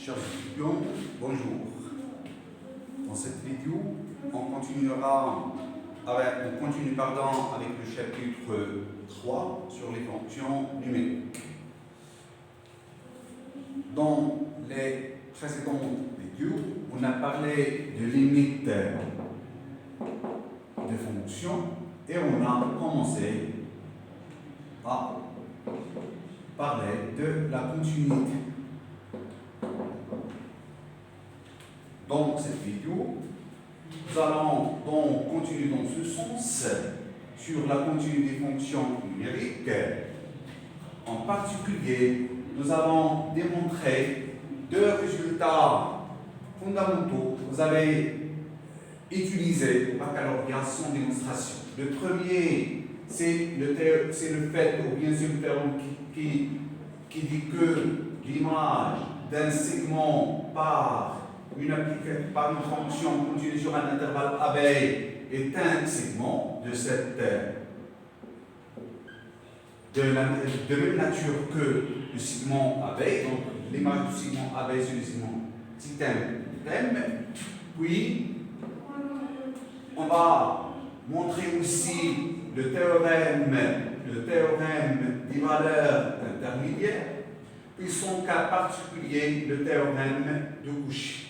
Chers étudiants, bonjour. Dans cette vidéo, on continue avec le chapitre 3 sur les fonctions numériques. Dans les précédentes vidéos, on a parlé de limites de fonctions et on a commencé à parler de la continuité. Dans cette vidéo, nous allons donc continuer dans ce sens sur la continuité des fonctions numériques. En particulier, nous allons démontrer deux résultats fondamentaux que vous avez utilisés au baccalauréat sans démonstration. Le premier, c'est le fait, ou bien c'est le terme qui dit que l'image d'un segment par une fonction continue sur un intervalle AB est un segment de même nature que le segment AB. Donc l'image du segment AB c'est le segment thème. Puis on va montrer aussi le théorème des valeurs intermédiaires, puis son cas particulier, le théorème de Cauchy.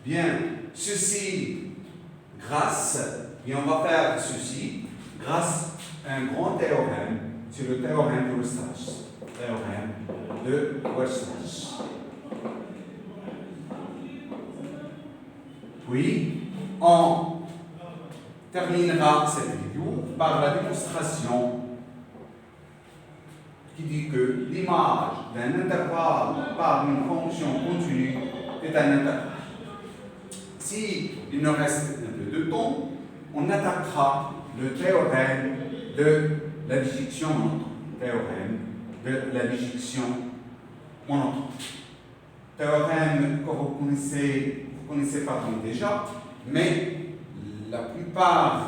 Bien, on va faire ceci grâce à un grand théorème, c'est le théorème de Weierstrass. Puis, on terminera cette vidéo par la démonstration qui dit que l'image d'un intervalle par une fonction continue est un intervalle. Si il nous reste un peu de temps, on attaquera le théorème de la bijection monotone. Théorème que vous connaissez pardon, déjà, mais la plupart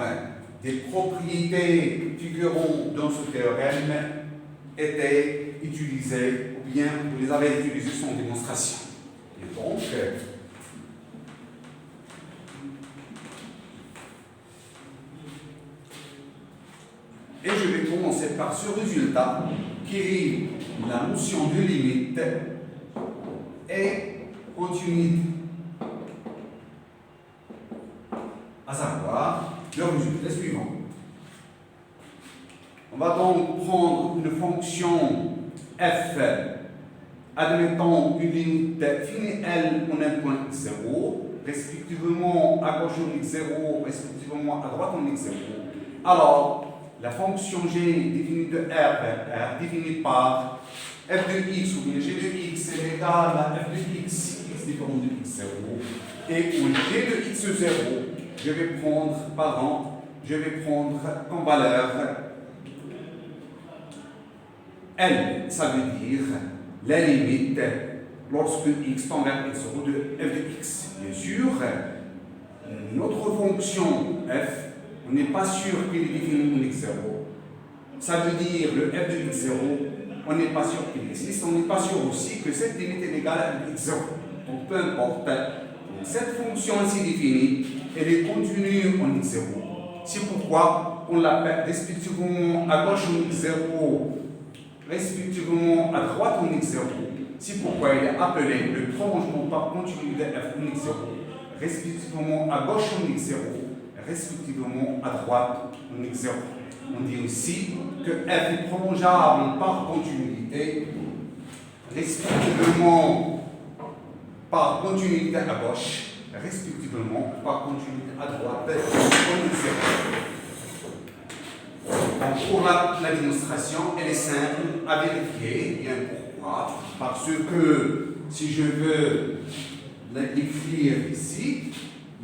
des propriétés figurant dans ce théorème étaient utilisées, ou bien vous les avez utilisées sans démonstration. Et donc, je vais commencer par ce résultat qui est la notion de limite et continuité. À savoir le résultat suivant. On va donc prendre une fonction f, admettant une limite finie L en un point x0, respectivement à gauche en x0, respectivement à droite en x0. Alors, la fonction g définie de R vers R, définie par f de x ou bien g de x est égal à f de x différent de x0, et où g de x0, je vais prendre comme valeur L, ça veut dire la limite lorsque x tend vers x0 de f de x. Bien sûr, notre fonction f, on n'est pas sûr qu'il est défini en x0. Ça veut dire le f de x0, on n'est pas sûr qu'il existe, on n'est pas sûr aussi que cette limite est égale à x0. Donc peu importe, cette fonction ainsi définie, elle est contenue en x0. C'est pourquoi on l'appelle respectivement à gauche en x0, respectivement à droite en x0. C'est pourquoi il est appelé le prolongement par continuité de f en x0, respectivement à gauche en x0, respectivement à droite en x0. On dit aussi que f est prolongeable par continuité, respectivement par continuité à gauche, respectivement par continuité à droite en x0. Donc pour la démonstration, elle est simple à vérifier. Bien pourquoi? Parce que si je veux l'écrire ici,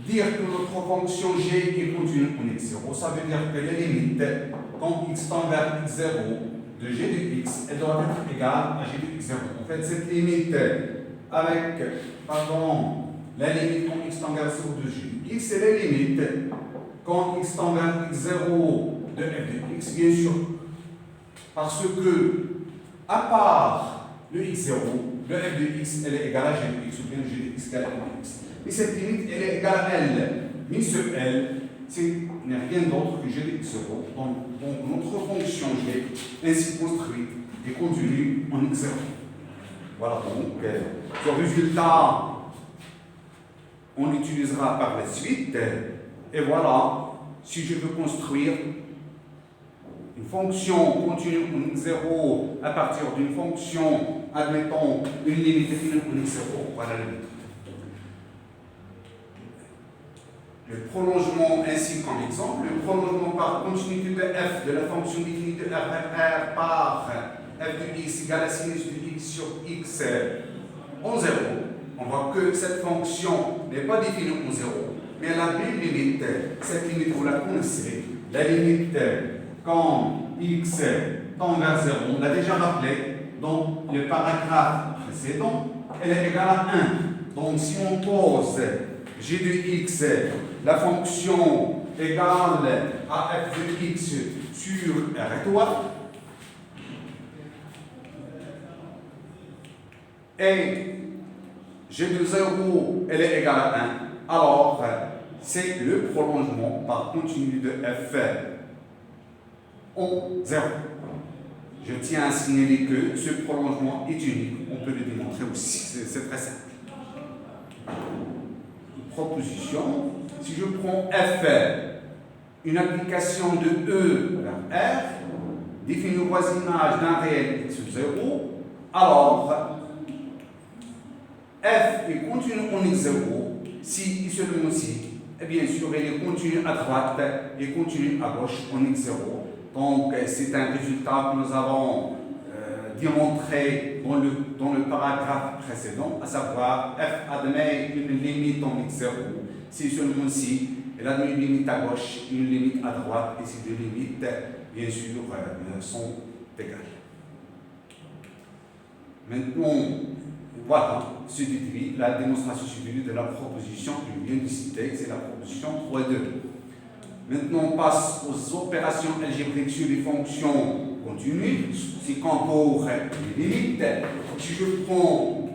dire que notre fonction g est continue en x0, ça veut dire que la limite, quand x tend vers x0 de g de x, elle doit être égale à g de x0. En fait, cette limite avec, la limite quand x tend vers 0 de g de x, c'est la limite quand x tend vers x0 de f de x, bien sûr. Parce que, à part le x0, le f de x, elle est égale à g de x, ou bien g de x égale à f de x. Et cette limite, elle est égale à L. Mais ce L, n'est rien d'autre que g de x0. Donc notre fonction g, ainsi construite, est contenue en x0. Voilà donc, ce résultat, on l'utilisera par la suite. Et voilà, si je veux construire une fonction continue en x0 à partir d'une fonction, admettons une limite définie en x0, voilà la méthode. Le prolongement ainsi comme exemple, le prolongement par continuité de f de la fonction définie de r par f de x égale à sinus de x sur x en 0. On voit que cette fonction n'est pas définie en 0, mais elle a une limite. Cette limite, vous la connaissez. La limite quand x tend vers 0, on l'a déjà rappelé dans le paragraphe précédent, elle est égale à 1. Donc si on pose g de x, la fonction égale à f de x sur r étoile, et g de 0, elle est égale à 1, alors c'est le prolongement par continu de f en 0. Je tiens à signaler que ce prolongement est unique. On peut le démontrer aussi, c'est très simple. Proposition, si je prends f, une application de E vers R, définit le voisinage d'un réel x0, alors f est continu en x0, si et seulement si, et bien sûr, elle est continue à droite et continue à gauche en x0. Donc, c'est un résultat que nous avons démontré dans le paragraphe précédent, à savoir f admet une limite en x0, si seulement si, elle admet une limite à gauche, une limite à droite, et ces deux limites, bien sûr, sont égales. Maintenant, voilà, se déduit la démonstration suivie de la proposition que je viens de citer, c'est la proposition 3.2. Maintenant, on passe aux opérations algébriques sur les fonctions continues, c'est quand pour les limites. Si je prends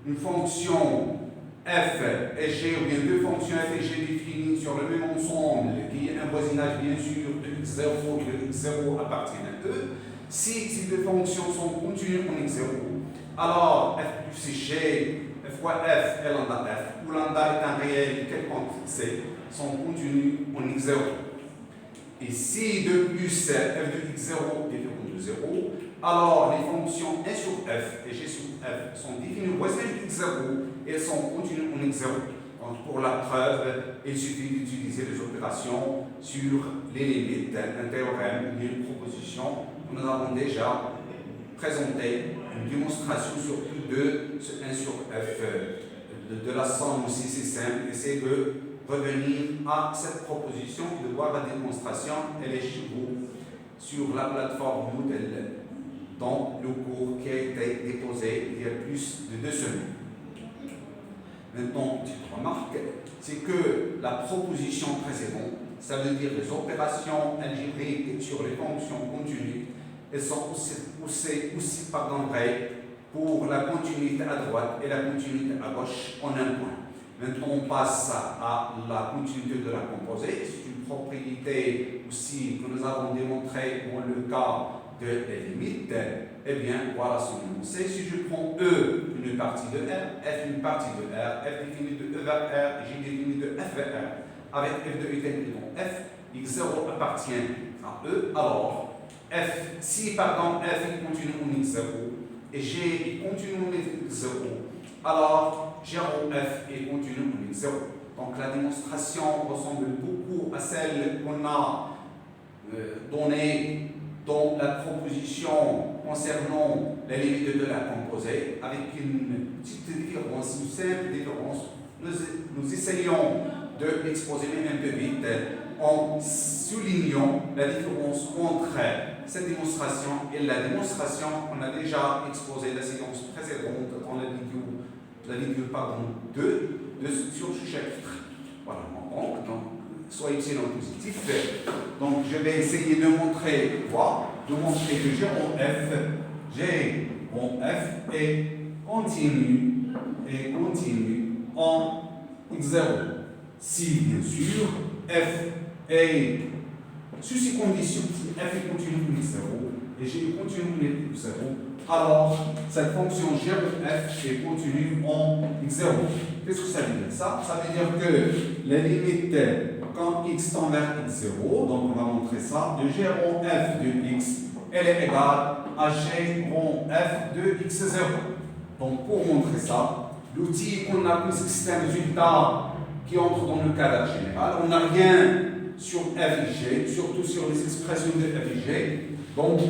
une fonction f et g, ou bien deux fonctions f et g définies sur le même ensemble, qui est un voisinage bien sûr de x0 et de x0 appartiennent à eux, si ces deux fonctions sont continues en x0, alors f plus g, f fois f est lambda f, où lambda est un réel quelconque c, sont continues en x0. Et si de plus f de x0 est différent de 0, alors les fonctions 1 sur f et g sur f sont définies au voisinage de x0 et elles sont continues en x0. Donc pour la preuve, il suffit d'utiliser les opérations sur les limites, un théorème ou une proposition. Nous avons déjà présenté une démonstration surtout de ce 1 sur f de la somme aussi, c'est simple, et c'est de revenir à cette proposition et de voir la démonstration. Elle est chez vous sur la plateforme Moodle dans le cours qui a été déposé il y a plus de 2 semaines. Maintenant, petite remarque, c'est que la proposition précédente, ça veut dire les opérations algébriques sur les fonctions continues, elles sont aussi vraies pour la continuité à droite et la continuité à gauche en un point. Maintenant, on passe à la continuité de la composée. C'est une propriété aussi que nous avons démontrée dans le cas de la limite. Eh bien, voilà son énoncé. Si je prends E, une partie de R, F, une partie de R, F définie de E vers R, G définie de F vers R, avec F de égal dans F, X0 appartient à E, alors si F est continu en X0 et G est continu en X0, alors G en F est continu en X0. Donc la démonstration ressemble beaucoup à celle qu'on a donnée dans la proposition concernant la limite de la composée, avec une petite différence, une simple différence. Nous essayons de l'exposer même un peu vite en soulignant la différence entre cette démonstration et la démonstration qu'on a déjà exposée la séance précédente dans la vidéo 2 sur ce chapitre. Voilà, donc soyez positif. Donc je vais essayer de montrer que G en F, G rond f et continue en x0. Si, bien sûr, f est sous ces conditions, si f est continu en x0 et g est continu en x0, alors cette fonction g rond f est continue en x0. Qu'est-ce que ça veut dire ça? Ça veut dire que la limite quand x tend vers x0, donc on va montrer ça, de g rond f de x, elle est égale à g rond f de x0. Donc pour montrer ça, l'outil qu'on a pris, c'est un résultat qui entre dans le cadre général. On n'a rien sur f et g, surtout sur les expressions de f et g. Donc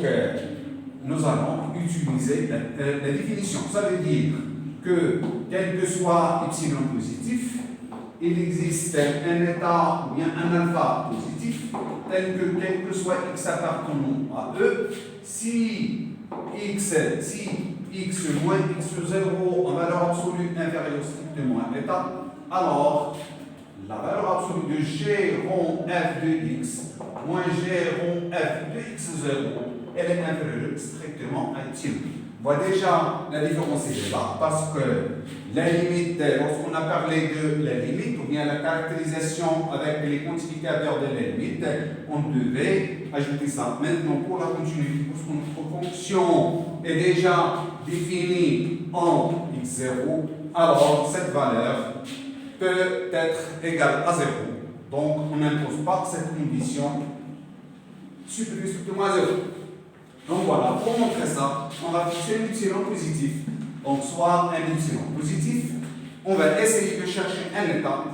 nous allons utiliser la définition. Ça veut dire que quel que soit epsilon positif, il existe un état ou bien un alpha positif, tel que quel que soit x appartenant à E, si x moins x0 en valeur absolue inférieure strictement à l'état, alors la valeur absolue de g rond f de x moins g rond f de x0, elle est inférieure strictement à epsilon. On voit déjà la différence est là, parce que la limite, lorsqu'on a parlé de la limite, ou bien la caractérisation avec les quantificateurs de la limite, on devait ajouter ça. Maintenant, pour la continuité, parce que notre fonction est déjà définie en x0, alors cette valeur peut être égale à 0. Donc, on n'impose pas cette condition supérieure strictement à 0. Donc voilà, pour montrer ça, on va fixer un epsilon positif. Donc soit un epsilon positif, on va essayer de chercher un état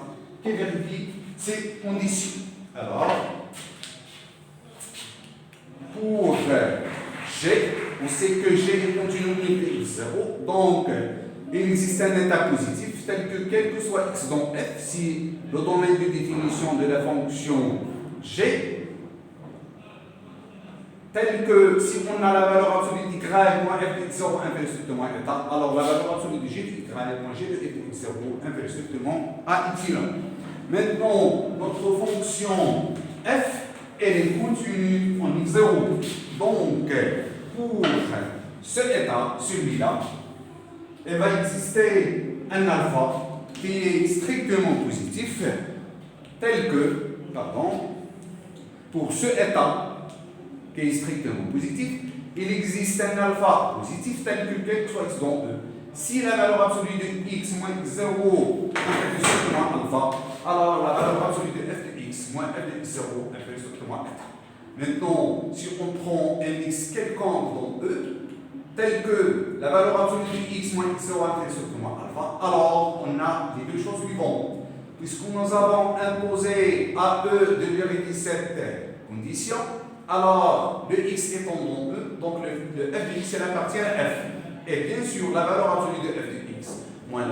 qui vérifie ces conditions. Alors, pour G, on sait que G est continu de x0, donc il existe un état positif tel que quel que soit x dans f, si le domaine de définition de la fonction G, tel que si on a la valeur absolue d'y moins f de x0 inférieure strictement à état, alors la valeur absolue de g de y moins g de f de x0 inférieure strictement à epsilon. Maintenant, notre fonction f, elle est continue en x0. Donc, pour ce état, celui-là, il va exister un alpha qui est strictement positif, tel que, pour ce état, qui est strictement positif, il existe un alpha positif tel que quel que soit x dans E. Si la valeur absolue de x moins x0 est strictement alpha, alors la valeur absolue de f de x moins f de x0 est strictement alpha. Maintenant, si on prend un x quelconque dans E, tel que la valeur absolue de x moins x0 est strictement alpha, alors on a les deux choses suivantes. Puisque nous avons imposé à E de vérifier cette condition, alors le x étant dans E, donc le f de x elle appartient à f. Et bien sûr, la valeur absolue de f de x moins f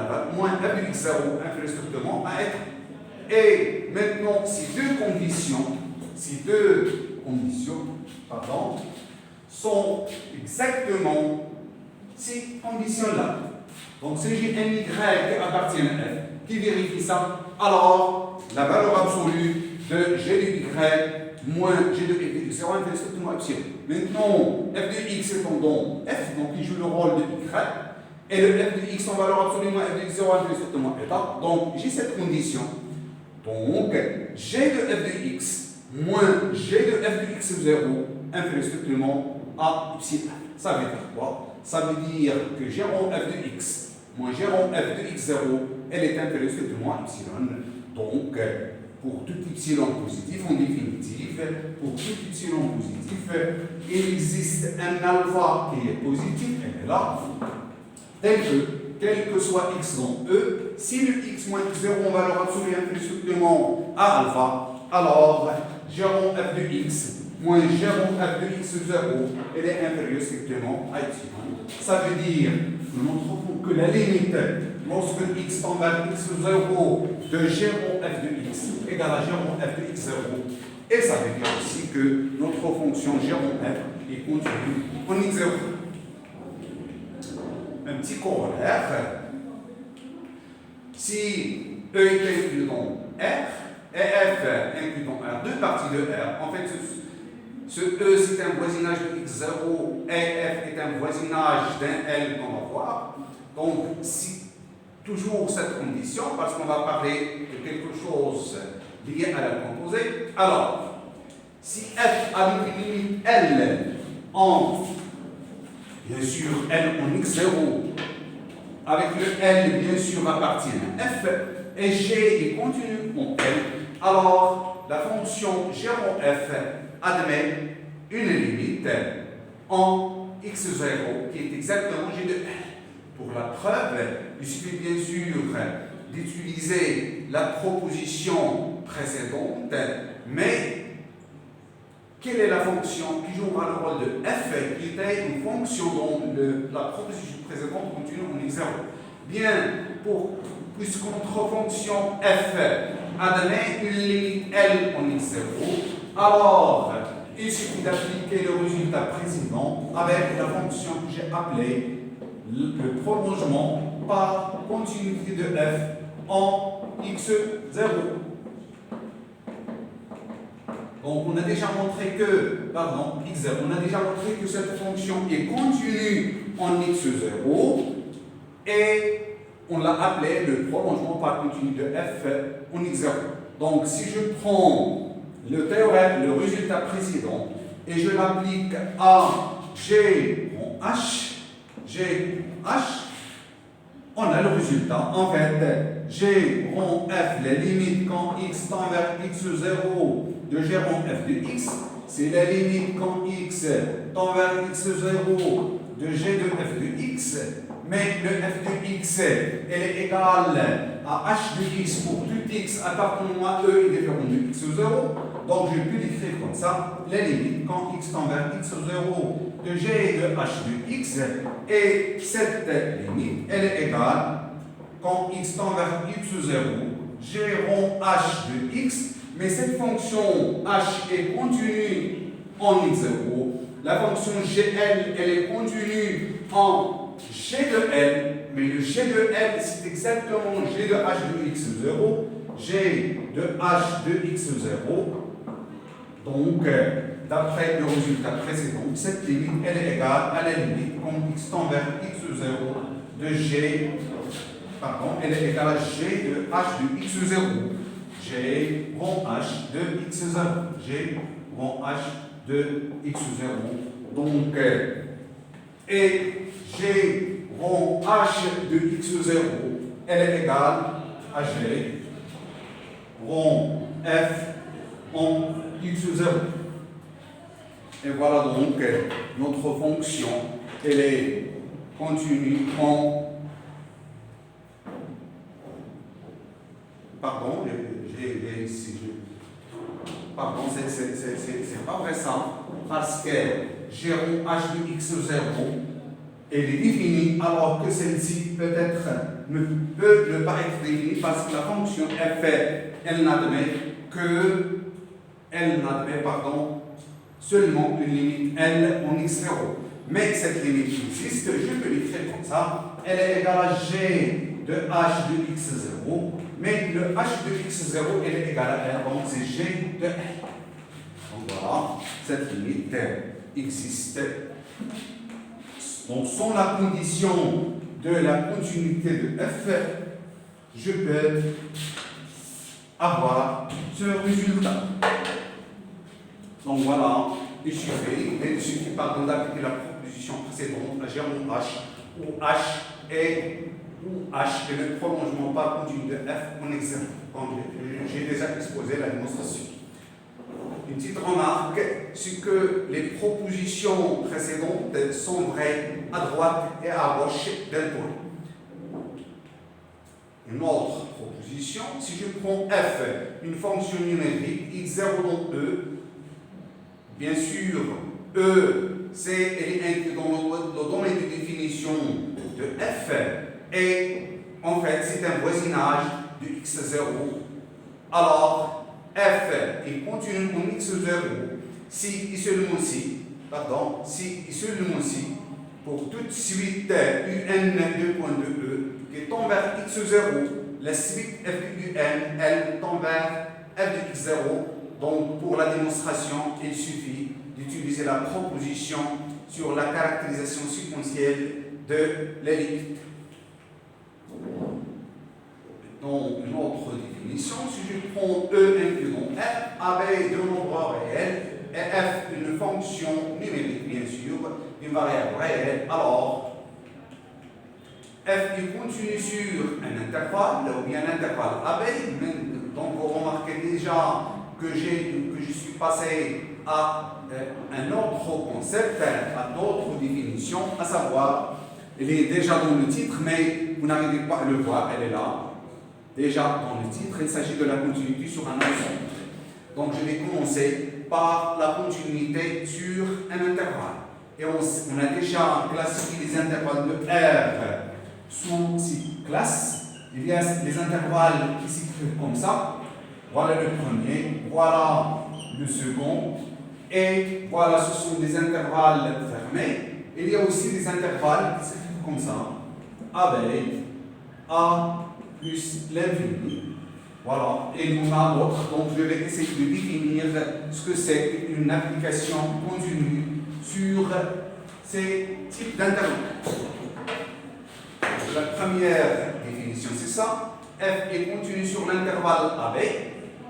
de x0 inférieure strictement à f. Et maintenant, ces deux conditions sont exactement ces conditions-là. Donc si j'ai un y qui appartient à f, qui vérifie ça, alors la valeur absolue de g de y moins g de f de x0 inférieure strictement à epsilon. Maintenant, f de x étant dans f, donc il joue le rôle de y, et le f de x en valeur absolue moins f de x0 inférieure strictement à état. Donc j'ai cette condition. Donc g de f de x moins g de f de x0 inférieur strictement à epsilon. Ça veut dire quoi? Ça veut dire que g rond f de x moins g rond f de x0, elle est inférieure strictement à epsilon. Donc, pour tout epsilon positif, en définitive, pour tout epsilon positif, il existe un alpha qui est positif, elle est là, tel que, quel que soit x dans E, si le x moins x0 en valeur absolue inférieure strictement à alpha, alors g rond f de x moins g rond f de x0, elle est inférieure strictement à epsilon. Ça veut dire que la limite, lorsque x tend vers x0 de g rond f de x égale à g rond f de x0, et ça veut dire aussi que notre fonction g rond f est continue en x0. Un petit corollaire, si E est inclus dans R, et F inclus dans R, deux parties de R, en fait, ce E c'est un voisinage de x0 et f est un voisinage d'un L qu'on va voir. Donc, si toujours cette condition, parce qu'on va parler de quelque chose lié à la composée, alors, si f a une limite L en, bien sûr, L en x0, avec le L, bien sûr, appartient à f, et G est continu en L, alors la fonction g en f admet une limite en x0 qui est exactement g de L. Pour la preuve, il suffit bien sûr d'utiliser la proposition précédente, mais quelle est la fonction qui jouera le rôle de f, qui était une fonction dont la proposition précédente continue en x0? Bien, puisque notre fonction f admet une limite L en x0, alors il suffit d'appliquer le résultat précédent avec la fonction que j'ai appelée le prolongement par continuité de f en x0. Donc on a déjà montré que, x0, on a déjà montré que cette fonction est continue en x0 et on l'a appelé le prolongement par continuité de f en x0. Donc si je prends le théorème, le résultat précédent, et je l'applique à g en h, on a le résultat. En fait, g rond f, la limite quand x tend vers x0 de g rond f de x, c'est la limite quand x tend vers x0 de g de f de x, mais le f de x, elle est égale à h de x pour tout x appartenant à E est différent de x0. Donc je peux l'écrire comme ça, la limite quand x tend vers x0 de g de h de x, et cette limite, elle est égale quand x tend vers x0, g rond h de x, mais cette fonction h est continue en x0, la fonction gl, elle est continue en g de l, mais le g de l, c'est exactement g de h de x0, g de h de x0. Donc, d'après le résultat précédent, cette limite, elle est égale à la limite quand x tend vers x0 de g, elle est égale à g de h de x0, g rond h de x0, g rond h de x0. Donc, et g rond h de x0, elle est égale à g rond f en x0. Et voilà donc notre fonction, elle est continue en... Pardon, j'ai ici... Pardon, c'est pas vrai ça, parce que g rond h de x0, elle est définie alors que celle-ci peut-être peut ne pas être définie parce que la fonction f, elle n'admet seulement une limite L en x0. Mais cette limite existe, je peux l'écrire comme ça, elle est égale à g de h de x0, mais le h de x0, elle est égale à R, donc c'est g de L. Donc voilà, cette limite existe. Donc sans la condition de la continuité de f, je peux avoir ce résultat. Donc voilà, il suffit d'appliquer la proposition précédente à g en h, où h est le prolongement par continu de f en x0. Comme j'ai déjà exposé la démonstration. Une petite remarque, c'est que les propositions précédentes sont vraies à droite et à gauche d'un point. Une autre proposition, si je prends f, une fonction numérique, x0 dans E, bien sûr, E, elle est inclus dans le domaine de définition de f, et en fait, c'est un voisinage de x0. Alors, f est continu en x0 si et seulement si, pour toute suite un 2 points de E qui tend vers x0, la suite f de un, elle tend vers f de x0. Donc, pour la démonstration, il suffit d'utiliser la proposition sur la caractérisation séquentielle de la limite. Dans une autre définition, si je prends E incluant F, AB deux nombres réels, et F une fonction numérique, bien sûr, une variable réelle, alors F est continu sur un intervalle, ou bien un intervalle AB, donc vous remarquez déjà que je suis passé à un autre concept, à d'autres définitions, à savoir, elle est déjà dans le titre, mais vous n'arrivez pas à le voir, elle est là. Déjà dans le titre, il s'agit de la continuité sur un ensemble. Donc je vais commencer par la continuité sur un intervalle. Et on a déjà classifié les intervalles de R sous 6 classes. Il y a les intervalles qui s'écrivent comme ça. Voilà le premier, voilà le second. Et voilà, ce sont des intervalles fermés. Il y a aussi des intervalles qui s'écrivent comme ça. AB, A plus l'infini. Voilà. Et il y en a d'autres. Donc je vais essayer de définir ce que c'est une application continue sur ces types d'intervalles. La première définition, c'est ça. F est continu sur l'intervalle AB,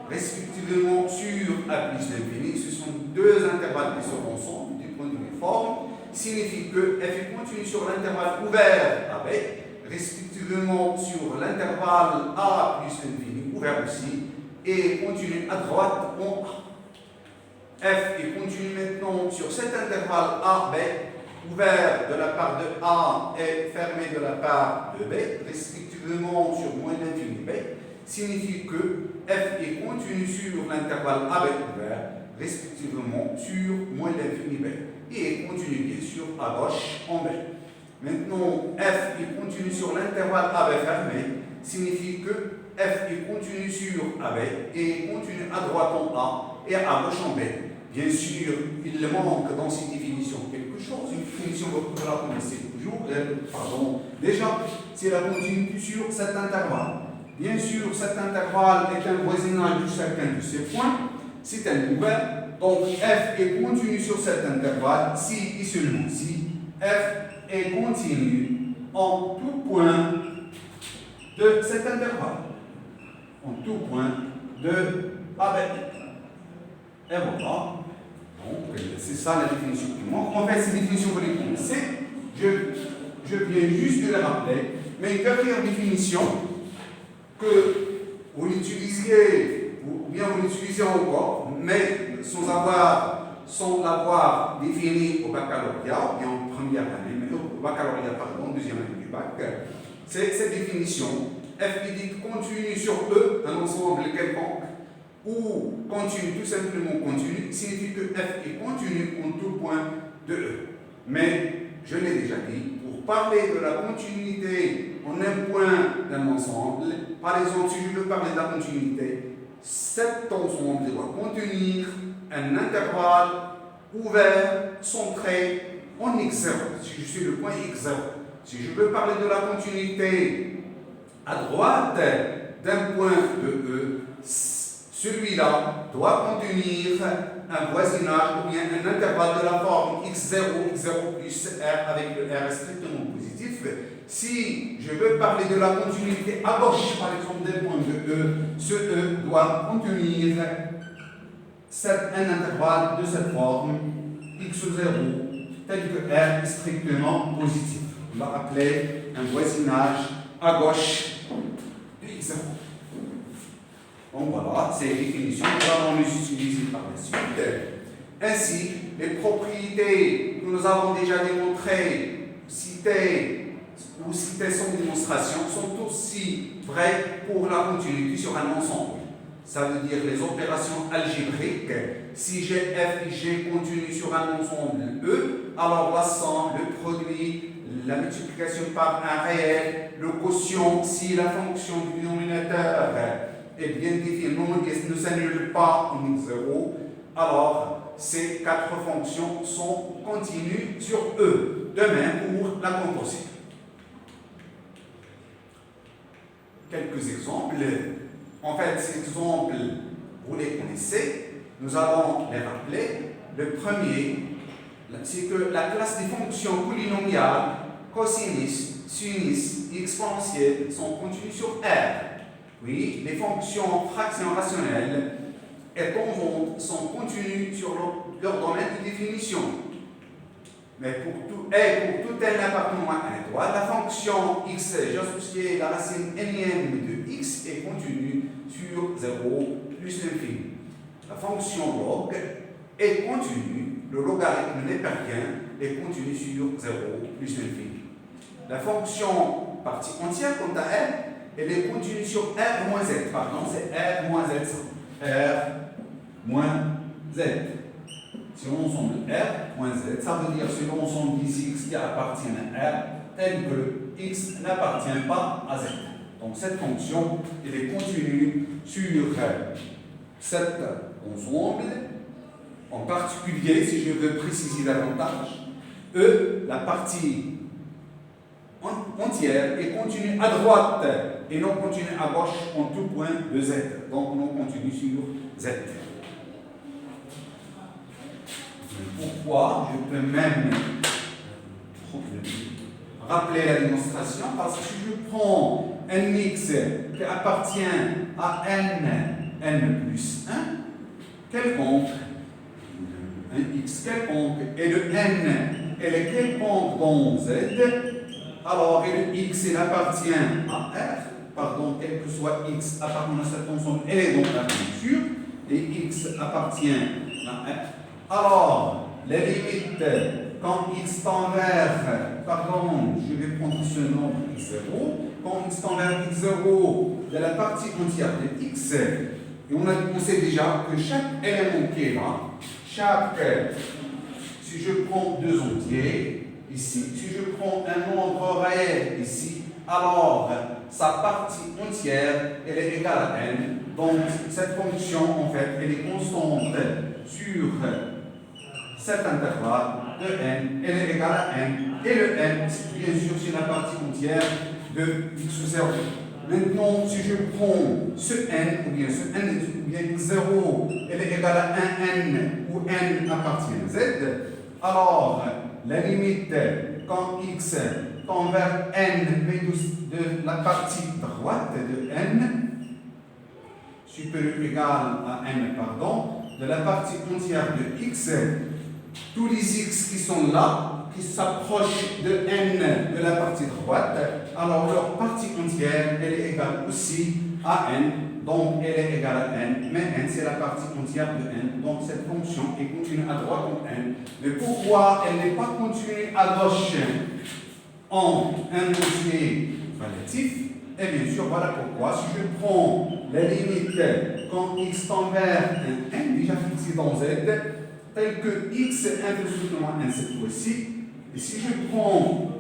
respectivement sur A plus l'infini. Ce sont deux intervalles qui sont ensemble du point de vue forme. Signifie que F est continu sur l'intervalle ouvert AB, respectivement sur l'intervalle A plus l'infini, ouvert aussi, et continue à droite en A. F est continu maintenant sur cet intervalle AB, ouvert de la part de A et fermé de la part de B, respectivement sur moins l'infini B, signifie que F est continu sur l'intervalle AB ouvert, respectivement sur moins l'infini B, et est continu bien sûr à gauche en B. Maintenant, F est continu sur l'intervalle AB fermé, signifie que F est continu sur AB et continu à droite en A et à gauche en B. Bien sûr, il manque dans cette définition quelque chose, une définition que vous la connaissez toujours. Déjà, c'est la continuité sur cet intervalle. Bien sûr, cet intervalle est un voisinage de chacun de ces points. C'est un ouvert. Donc, F est continu sur cet intervalle si et seulement si F est continu en tout point de cet intervalle. En tout point de AB. Et voilà. Donc, c'est ça la définition qui manque. En fait, ces définitions, vous les connaissez. Je viens juste de les rappeler. Mais une dernière définition que vous l'utilisiez, ou bien vous l'utilisez encore, mais sans l'avoir définie au baccalauréat, ou bien en première année, mais au baccalauréat, pardon, deuxième année du bac, c'est cette définition. F est dit continu sur E, un ensemble quelconque, ou continu, tout simplement continu, signifie que F est continu en tout point de E. Mais, je l'ai déjà dit, pour parler de la continuité en un point d'un ensemble, par exemple, si je veux parler de la continuité, cet ensemble doit contenir un intervalle ouvert, centré en x0. Si je suis le point x0, si je veux parler de la continuité à droite d'un point de E, celui-là doit contenir un voisinage ou bien un intervalle de la forme x0, x0 plus R avec le R strictement positif. Si je veux parler de la continuité à gauche, par exemple, d'un point de E, ce E doit contenir un intervalle de cette forme x0 tel que R est strictement positif. On va appeler un voisinage à gauche de x0. Donc voilà, ces définitions, nous allons les utiliser par la suite. Ainsi, les propriétés que nous avons déjà démontrées, citées sans démonstration, sont aussi vraies pour la continuité sur un ensemble. Ça veut dire les opérations algébriques. Si j'ai f et g continue sur un ensemble E, alors la somme, le produit, la multiplication par un réel, le quotient, si la fonction du dénominateur est bien définie, ne s'annule pas en x0, alors ces quatre fonctions sont continues sur E. De même pour la composite. Quelques exemples. En fait, ces exemples, vous les connaissez. Nous allons les rappeler. Le premier, c'est que la classe des fonctions polynomiales, cosinus, sinus et exponentielles sont continues sur R. Oui, les fonctions fractions rationnelles et tangentes sont continues sur leur domaine de définition. Mais pour tout n appartenant à un étoile, la fonction x, j'ai associé la racine nème de x est continue sur 0 plus l'infini. La fonction log est continue, le logarithme népérien est continu sur 0 plus l'infini. La fonction partie entière, quant à elle, elle est continue sur r moins z. Pardon, c'est r moins z. R moins z. C'est l'ensemble R moins Z, ça veut dire c'est l'ensemble d'ici X qui appartient à R, tel que X n'appartient pas à Z. Donc cette fonction, elle est continue sur cet ensemble, en particulier, si je veux préciser davantage, la partie entière est continue à droite et non continue à gauche en tout point de Z. Donc non continue sur Z. Pourquoi je peux même rappeler la démonstration? Parce que si je prends un x qui appartient à n plus 1, quelconque, un x quelconque, et le n est quelconque dans z, alors le x il appartient à r, pardon, quel que soit x appartenant à cet ensemble, elle est donc la nature, et x appartient à r. Alors, les limites, quand x tend vers, pardon, je vais prendre ce nombre x0, quand x tend vers x0 de la partie entière de x, et on sait déjà que chaque élément qui est là, si je prends deux entiers, ici, si je prends un nombre réel ici, alors sa partie entière, elle est égale à n, donc cette fonction, en fait, elle est constante sur cet intervalle de n, elle est égale à n, et le n, bien sûr, c'est la partie entière de x0. Maintenant, si je prends ce n, ou bien ce n, ou bien x0, elle est égale à 1n, où n appartient à z, alors la limite, quand x tend vers n, mais de la partie droite de n, supérieur ou égal à n, pardon, de la partie entière de x, tous les x qui sont là, qui s'approchent de n de la partie droite, alors leur partie entière, elle est égale aussi à n, donc elle est égale à n, mais n c'est la partie entière de n, donc cette fonction est continue à droite en n. Mais pourquoi elle n'est pas continue à gauche en un entier relatif? Et bien sûr, voilà pourquoi, si je prends la limite quand x tend vers un n déjà fixé dans z, tel que x inversement moins n cette fois-ci, et si je prends,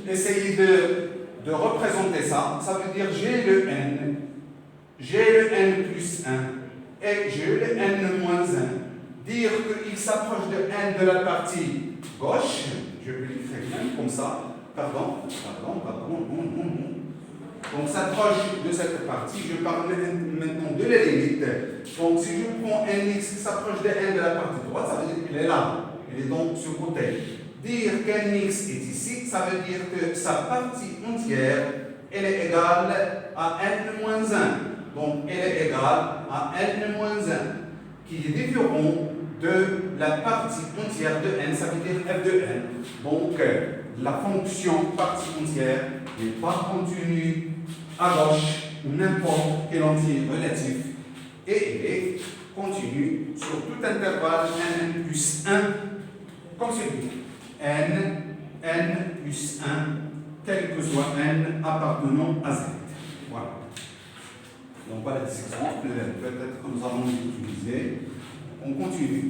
essayer de représenter ça, ça veut dire j'ai le n plus 1, et j'ai le n moins 1. Dire que x s'approche de n de la partie gauche, je vais l'écrire même comme ça, donc s'approche de cette partie, je parle maintenant de la limite. Donc si je prends un x qui s'approche de n de la partie droite, ça veut dire qu'il est là, il est donc sur le côté. Dire qu'un x est ici, ça veut dire que sa partie entière, elle est égale à n-1. Donc elle est égale à n-1, qui est différent de la partie entière de n, ça veut dire f de n. Donc la fonction partie entière n'est pas continue à gauche ou n'importe quel entier relatif, et elle est continue sur tout intervalle n plus 1, comme celui n plus 1, quel que soit n appartenant à z. Voilà. Donc voilà des exemples, peut-être que nous allons les utiliser. On continue.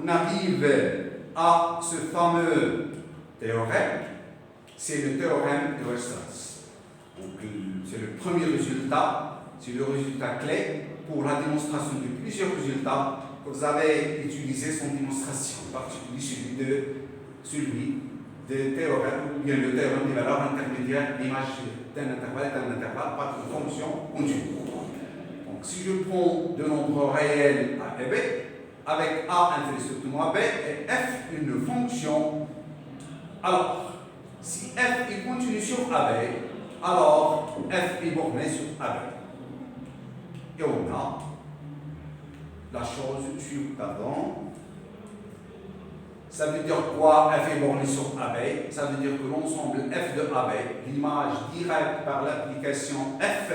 On arrive à ce fameux théorème, c'est le théorème de Weierstrass. Donc c'est le premier résultat, c'est le résultat clé pour la démonstration de plusieurs résultats que vous avez utilisés sans démonstration, en particulier celui de théorème, ou bien le théorème des valeurs intermédiaires, l'image d'un intervalle par une fonction continue. Donc si je prends deux nombres réels A et B, avec A inférieur strictement à B et F une fonction, alors, si F il continue sur AB, alors F est borné sur AB. Et on a la chose suivante avant. Ça veut dire quoi F est borné sur AB? Ça veut dire que l'ensemble F de AB, l'image directe par l'application F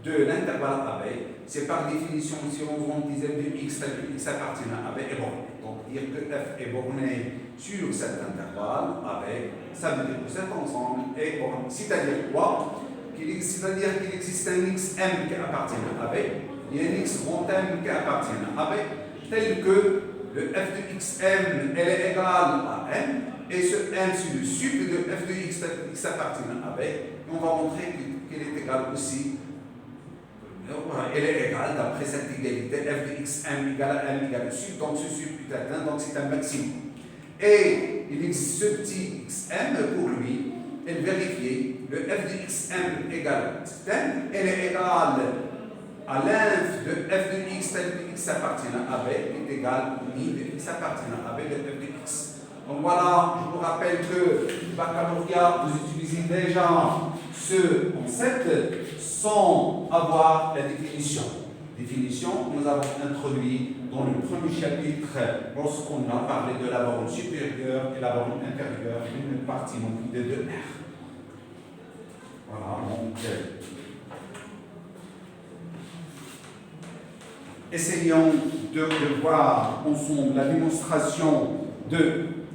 de l'intervalle AB, c'est par définition, si on disait de X, tel que X appartient à AB, est borné. Donc dire que F est borné sur cet intervalle AB, ça veut dire que cet ensemble est borné. C'est-à-dire quoi? C'est-à-dire qu'il existe un XM qui appartient à AB, et un X grand M qui appartient à AB, tel que le f de xm elle est égale à m, et ce m c'est le sup de f de x, x appartient à b, et on va montrer qu'elle est égale aussi, elle est égale d'après cette égalité, f de xm égale à m égale au sup, donc ce sup est atteint, donc c'est un maximum. Et il existe ce petit xm pour lui, et vérifier, le f de xm égale xm, elle est égale à l'inf de f de x tel que x appartient à b est égal à mi de x appartient à b de f de x. Donc voilà, je vous rappelle que baccalauréat, vous utilisez déjà ce concept sans avoir la définition. Définition que nous avons introduit dans le premier chapitre lorsqu'on a parlé de la borne supérieure et la borne inférieure d'une partie donc de 2R. Voilà, donc essayons de voir ensemble la démonstration de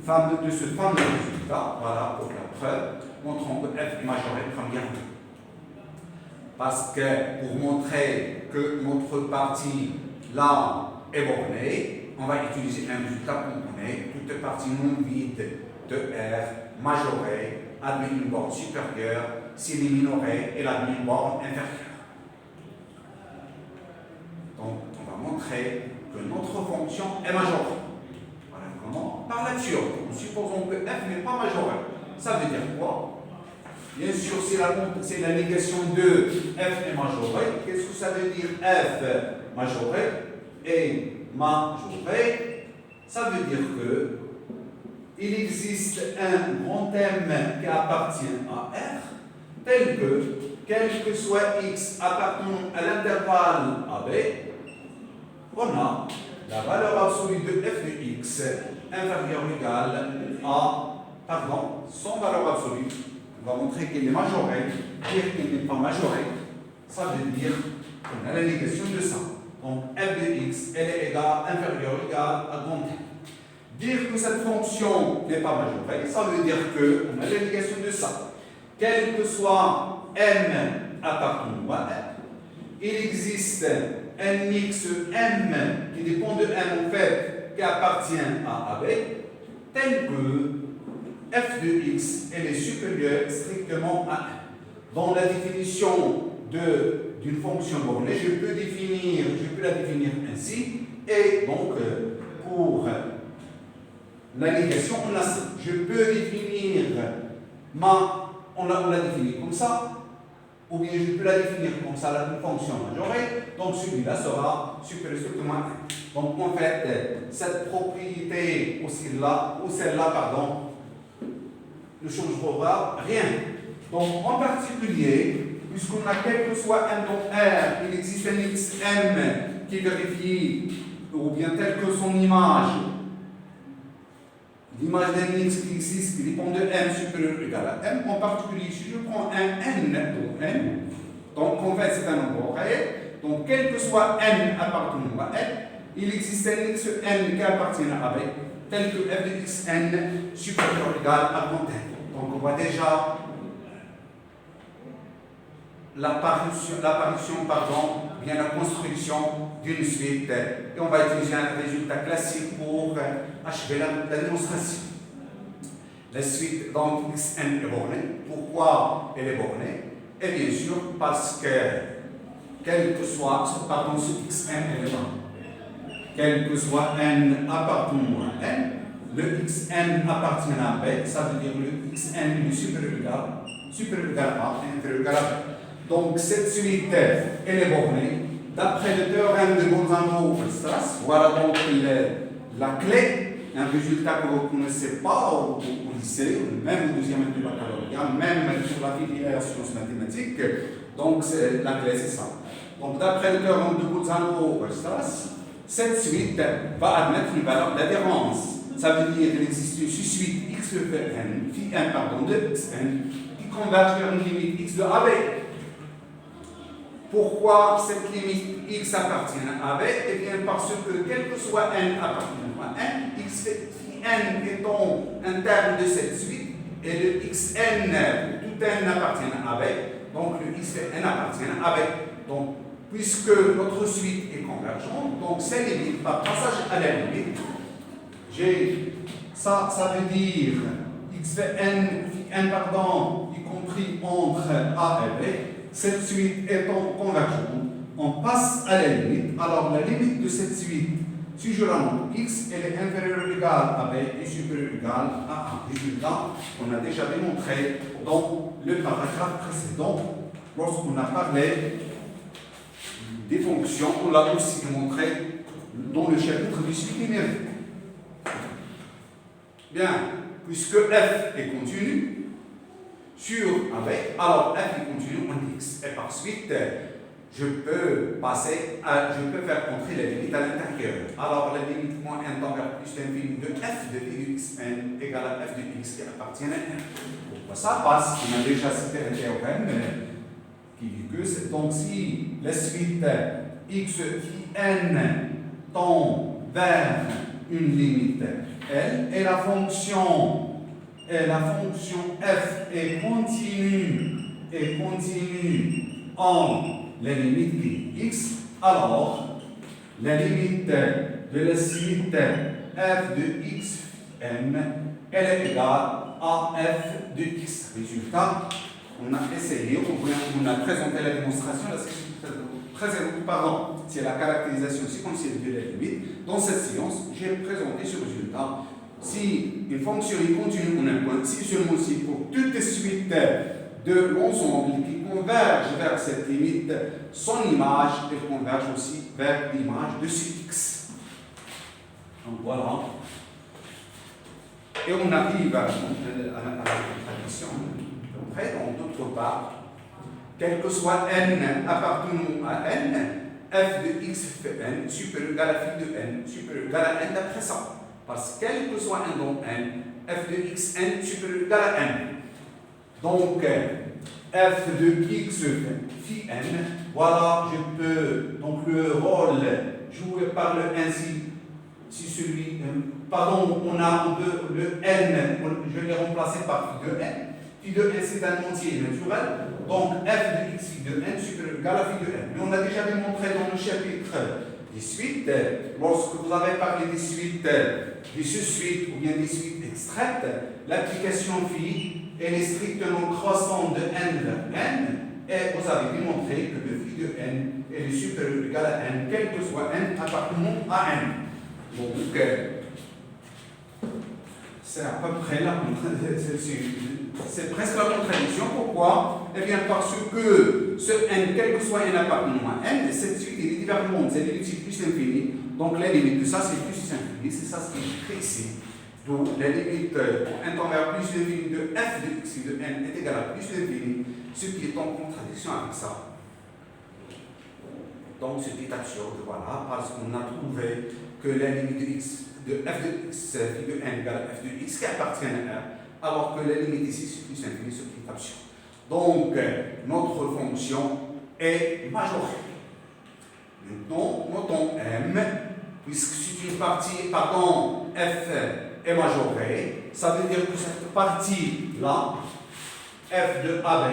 ce fameux résultat. Voilà pour la preuve, montrant que f est majoré premièrement. Parce que pour montrer que notre partie là est bornée, on va utiliser un résultat qu'on connaît, toute partie non vide de R majorée admet une borne supérieure s'il est minoré et admet une borne inférieure. Donc, on va montrer que notre fonction est majorée. Voilà comment? Par la théorie. Supposons que f n'est pas majoré. Ça veut dire quoi? Bien sûr, c'est la négation de f est majoré. Qu'est-ce que ça veut dire f majoré et majoré? Ça veut dire que il existe un grand M qui appartient à R, tel que, quel que soit x appartenant à l'intervalle AB, on a la valeur absolue de f de x inférieure ou égale à, sans valeur absolue. On va montrer qu'elle est majorée. Dire qu'elle n'est pas majorée, ça veut dire qu'on a la négation de ça. Donc f de x, elle est égale, inférieure ou égale à grand M. Dire que cette fonction n'est pas majorée, ça veut dire qu'on a la négation de ça. Quel que soit m appartenant à f, il existe un x m qui dépend de m en fait, qui appartient à AB, tel que f de x elle est supérieure strictement à 1. Dans la définition d'une fonction bornée, je peux la définir ainsi, et donc pour la négation, on a ça. Je peux définir on l'a défini comme ça, ou bien je peux la définir comme ça, une fonction majorée, donc celui-là sera supérieur strictement à 1. Donc en fait, cette propriété, ou celle-là, pardon, ne changera rien. Donc en particulier, puisqu'on a quel que soit m dans R, il existe un xm qui vérifie, ou bien tel que son image, l'image d'un x qui existe, qui dépend de m supérieur ou égal à m, en particulier, si je prends un n dans m, donc en fait c'est un nombre réel, donc quel que soit n appartenant à n, il existe un x n qui appartient à AB, tel que f de x n supérieur ou égal à grand n. Donc on voit déjà l'apparition, bien la construction d'une suite, et on va utiliser un résultat classique pour achever la démonstration. La suite, donc, xn est bornée. Pourquoi elle est bornée? Et bien sûr, parce que, quel que soit, ce xn élément, quel que soit n appartenant à n, le xn appartient à b, ça veut dire le xn est supérieur ou égal à a et inférieur ou égal à b. Donc cette suite, elle est bornée, d'après le théorème de Bolzano-Weierstrass, voilà donc la clé, un résultat que vous ne connaissez pas au lycée, même au deuxième année du baccalauréat, même sur la filière sciences mathématiques. Donc la clé, c'est ça. Donc d'après le théorème de Bolzano-Weierstrass, cette suite va admettre une valeur d'adhérence. Ça veut dire qu'il existe une suite x de n, de xn, qui converge vers une limite x de AB. Pourquoi cette limite x appartient à AB? Eh bien parce que quel que soit n appartenant à n, x phi n étant un terme de cette suite, et le xn, tout n appartient à AB, donc le x n appartient à AB. Donc, puisque notre suite est convergente, donc ces limites, par passage à la limite, ça veut dire x n, y compris entre A et B, cette suite étant convergente, on passe à la limite. Alors la limite de cette suite, si je la note x, elle est inférieure ou égale à B et supérieure ou égale à 1. Résultat, on a déjà démontré dans le paragraphe précédent, lorsqu'on a parlé des fonctions, on l'a aussi démontré dans le chapitre du suivi numérique. Bien, puisque f est continu sur AB, alors f est continu en x. Et par suite, je peux faire entrer la limite à l'intérieur. Alors la limite moins 1 tend vers plus l'infini de f de phi de xn égale à f de x qui appartient à n. Pourquoi ça passe? On a déjà cité un théorème qui dit que donc si la suite x phi n tend vers une limite L et la fonction f est continue en la limite qui est x, alors la limite de la suite f de x n elle est égale à f de x. Résultat, on a essayé, on a présenté la démonstration, c'est la caractérisation séquentielle de la limite. Dans cette séance, j'ai présenté ce résultat. Si une fonction est continue en un point, si seulement si pour toutes les suites de l'ensemble qui convergent vers cette limite, son image elle converge aussi vers l'image de ce x. Donc voilà. Et on arrive à la contradiction. Après, d'autre part, quel que soit n appartenant à n, f de x fait n supérieur ou égal à phi de n supérieur ou égal à n d'après ça. Parce que quel que soit n dans n, f de x n supérieur ou égal à n. Donc, f de x phi n, voilà, je peux, donc le rôle joué par le ainsi, si celui, pardon, on peut le n, je l'ai remplacé par phi de n. Phi de n c'est un entier naturel, donc f de x phi de n supérieur ou égal à phi de n. Mais on a déjà démontré dans le chapitre 18, lorsque vous avez parlé des suites, des sous-suites ou bien des suites extraites, l'application phi elle est strictement croissante de n vers n, et vous avez démontré que le phi de n est supérieur ou égal à n, quel que soit n appartenant à n. Donc, c'est à peu près la c'est presque la contradiction. Pourquoi? Eh bien, parce que ce n, quel que soit n appartenant à n, cette suite est divergente, c'est limite plus l'infini. Donc, la limite de ça, c'est plus l'infini, c'est ça ce qui est écrit ici. Donc, la limite n tend vers plus l'infini de f de x de n est égale à plus l'infini, ce qui est en contradiction avec ça. Donc, c'est absurde, voilà, parce qu'on a trouvé que la limite de x de f de x phi de n égale à f de x qui appartient à r, alors que la limite ici c'est plus l'infini, ce qui est absurde. Donc, notre fonction est majorée. Maintenant, notons m, puisque c'est une partie, f est majorée, ça veut dire que cette partie-là, f de AB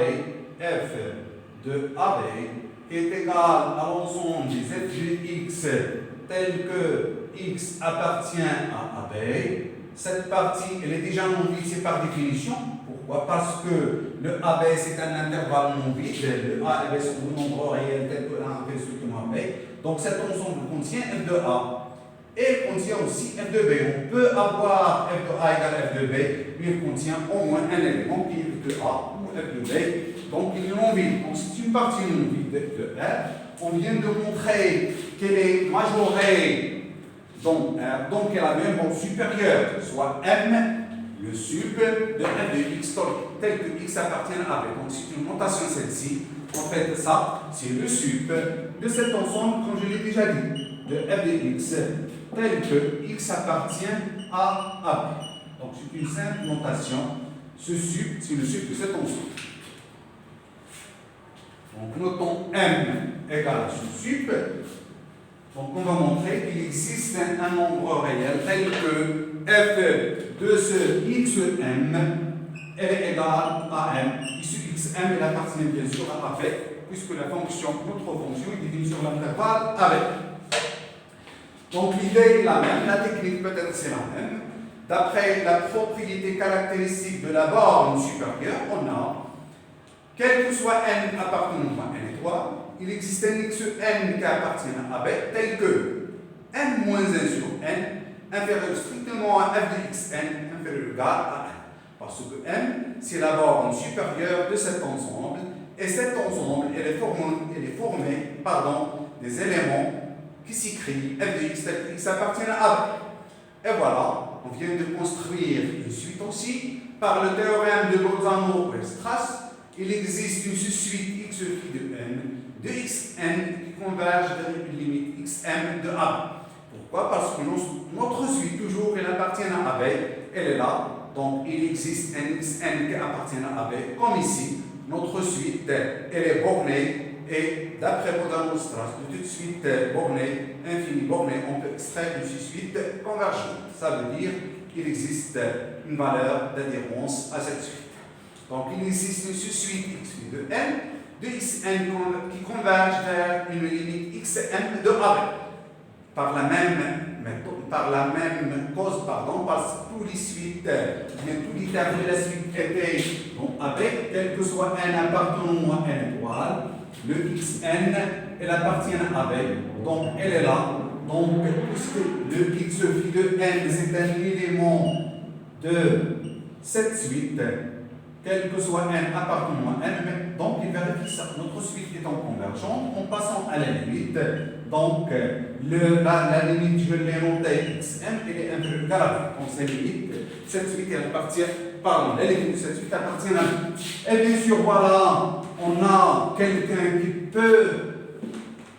est égale à l'ensemble des f de x tel que x appartient à AB. Cette partie, elle est déjà non vide par définition. Pourquoi? Parce que le AB, c'est un intervalle non vide. Le A est un nombre réel tel que 1 est strictement AB. Donc cet ensemble contient f de A. Et il contient aussi f de B. On peut avoir f de A égale f de B, mais il contient au moins un élément qui est f de A ou f de B. Donc il est non vide. Donc c'est une partie non vide de R. on vient de montrer qu'elle est majorée, donc elle a une valeur supérieure, soit m, le sup de f de x tel que x appartient à b. Donc c'est une notation celle-ci. En fait, ça, c'est le sup de cet ensemble, comme je l'ai déjà dit, de f de x tel que x appartient à b. Donc c'est une simple notation. Ce sup, c'est le sup de cet ensemble. Donc notons m égale à ce sup. Donc on va montrer qu'il existe un nombre réel tel que f de ce xm est égal à m. Ici xm elle appartient bien sûr à b, puisque la fonction, notre fonction est définie sur l'intervalle avec. Donc l'idée est la même, la technique peut-être c'est la même. D'après la propriété caractéristique de la borne supérieure, on a, quel que soit n appartenant à n étoile, il existe un xn qui appartient à b, tel que n moins 1 sur n inférieur strictement à f de xn inférieur ou égal à n. Parce que n, c'est la borne supérieure de cet ensemble, et cet ensemble, elle est formée des éléments qui s'écrivent f de x tel que x appartient à b. Et voilà, on vient de construire une suite aussi. Par le théorème de Bolzano-Weierstrass, il existe une suite x phi de n de xn qui converge vers une limite xm de a. Pourquoi? Parce que notre suite, toujours, elle appartient à AB, elle est là. Donc, il existe un xn qui appartient à AB, comme ici. Notre suite, elle est bornée. Et d'après Bolzano-Weierstrass, de toute suite bornée, infinie bornée, on peut extraire une suite convergente. Ça veut dire qu'il existe une valeur d'adhérence à cette suite. Donc, il existe une suite x phi de n de xn qui converge vers une limite xm de AB. Par la même cause, parce que tous les suites, tous les termes de la suite étaient AB, quel que soit n appartenant à n étoile, le xn, elle appartient à AB, donc elle est là. Donc, puisque le x phi de n, c'est un élément de cette suite, quel que soit n appartenant à n, donc il vérifie ça. Notre suite étant convergente, en passant à la limite, donc la limite, je l'ai notée, xm, elle est inférieure à la donc c'est limite, cette suite, elle appartient, la limite de cette suite appartient à la. Et bien sûr, voilà, on a quelqu'un qui peut,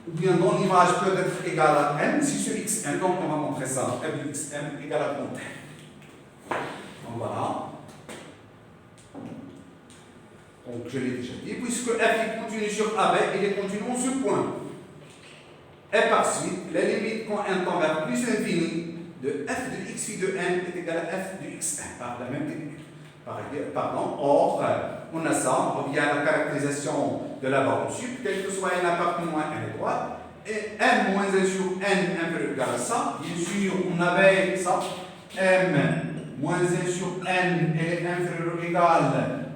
ou bien dont l'image peut être égale à n, si ce xn, donc on va montrer ça, f de xm égale à compter. Donc voilà. Donc je l'ai déjà dit, puisque f est continu sur AB, il est continu en ce point. Et par suite, la limite quand n tend vers plus infini de f de x phi de n est égal à f de xn, par la même technique. Or, on a ça, on revient à la caractérisation de la borne sup, quel que soit n appartenant à n étoile, et m moins 1 sur n inférieur ou égal à ça. Bien sûr, on avait ça, m moins 1 sur n est inférieur ou égal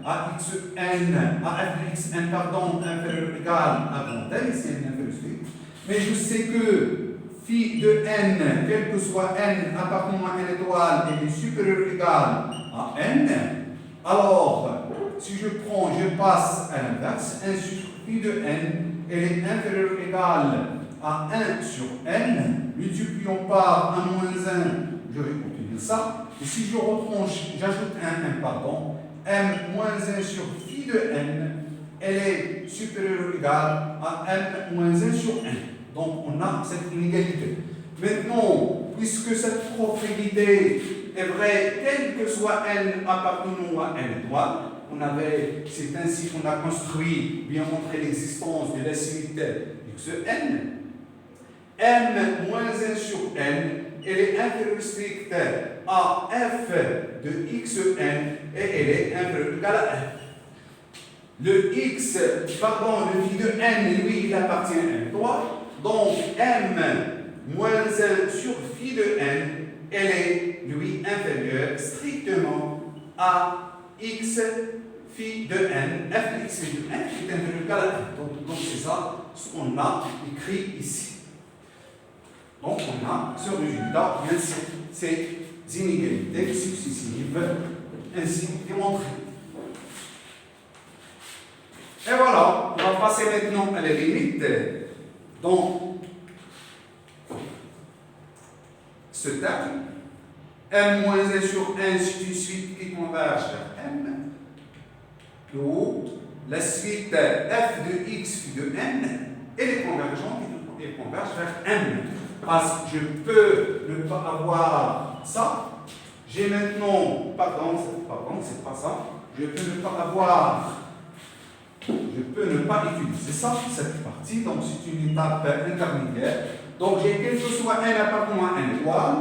à xn, à f de xn, inférieur ou égal à grand n, c'est n inférieur. Mais je sais que phi de n, quel que soit n appartenant à n étoile, est supérieur ou égal à n. Alors, si je passe à l'inverse, 1 sur phi de n, elle est inférieure ou égale à 1 sur n, multiplions par 1 moins 1, je vais obtenir ça. Et si je retranche, j'ajoute m moins 1 sur phi de n, elle est supérieure ou égale à m moins 1 sur n. Donc, on a cette inégalité. Maintenant, puisque cette propriété est vraie, quel que soit n appartenant à n étoile, c'est ainsi qu'on a construit, bien montré l'existence de la suite xn. m moins 1 sur n, elle est inférieure stricte à f de xn et elle est inférieure ou égale à n. Le phi de n, lui, il appartient à n étoile. Donc, m moins 1 sur phi de n, elle est, lui, inférieure strictement à x phi de n, f de x phi de n, qui est inférieur ou égal à n. Donc c'est ça ce qu'on a écrit ici. Donc, on a ce résultat, bien sûr, ces inégalités successives, ainsi démontrées. Et voilà, on va passer maintenant à la limite. Donc, ce terme, m moins 1 sur 1, ainsi de suite, qui converge vers m, ou la suite f de x de n, elle est convergente et converge vers m. Parce que je peux ne pas avoir ça. J'ai maintenant, pardon, c'est pas ça. Je peux ne pas utiliser ça, cette partie. Donc, c'est une étape intermédiaire. Donc, j'ai quel que soit n appartenant à n égale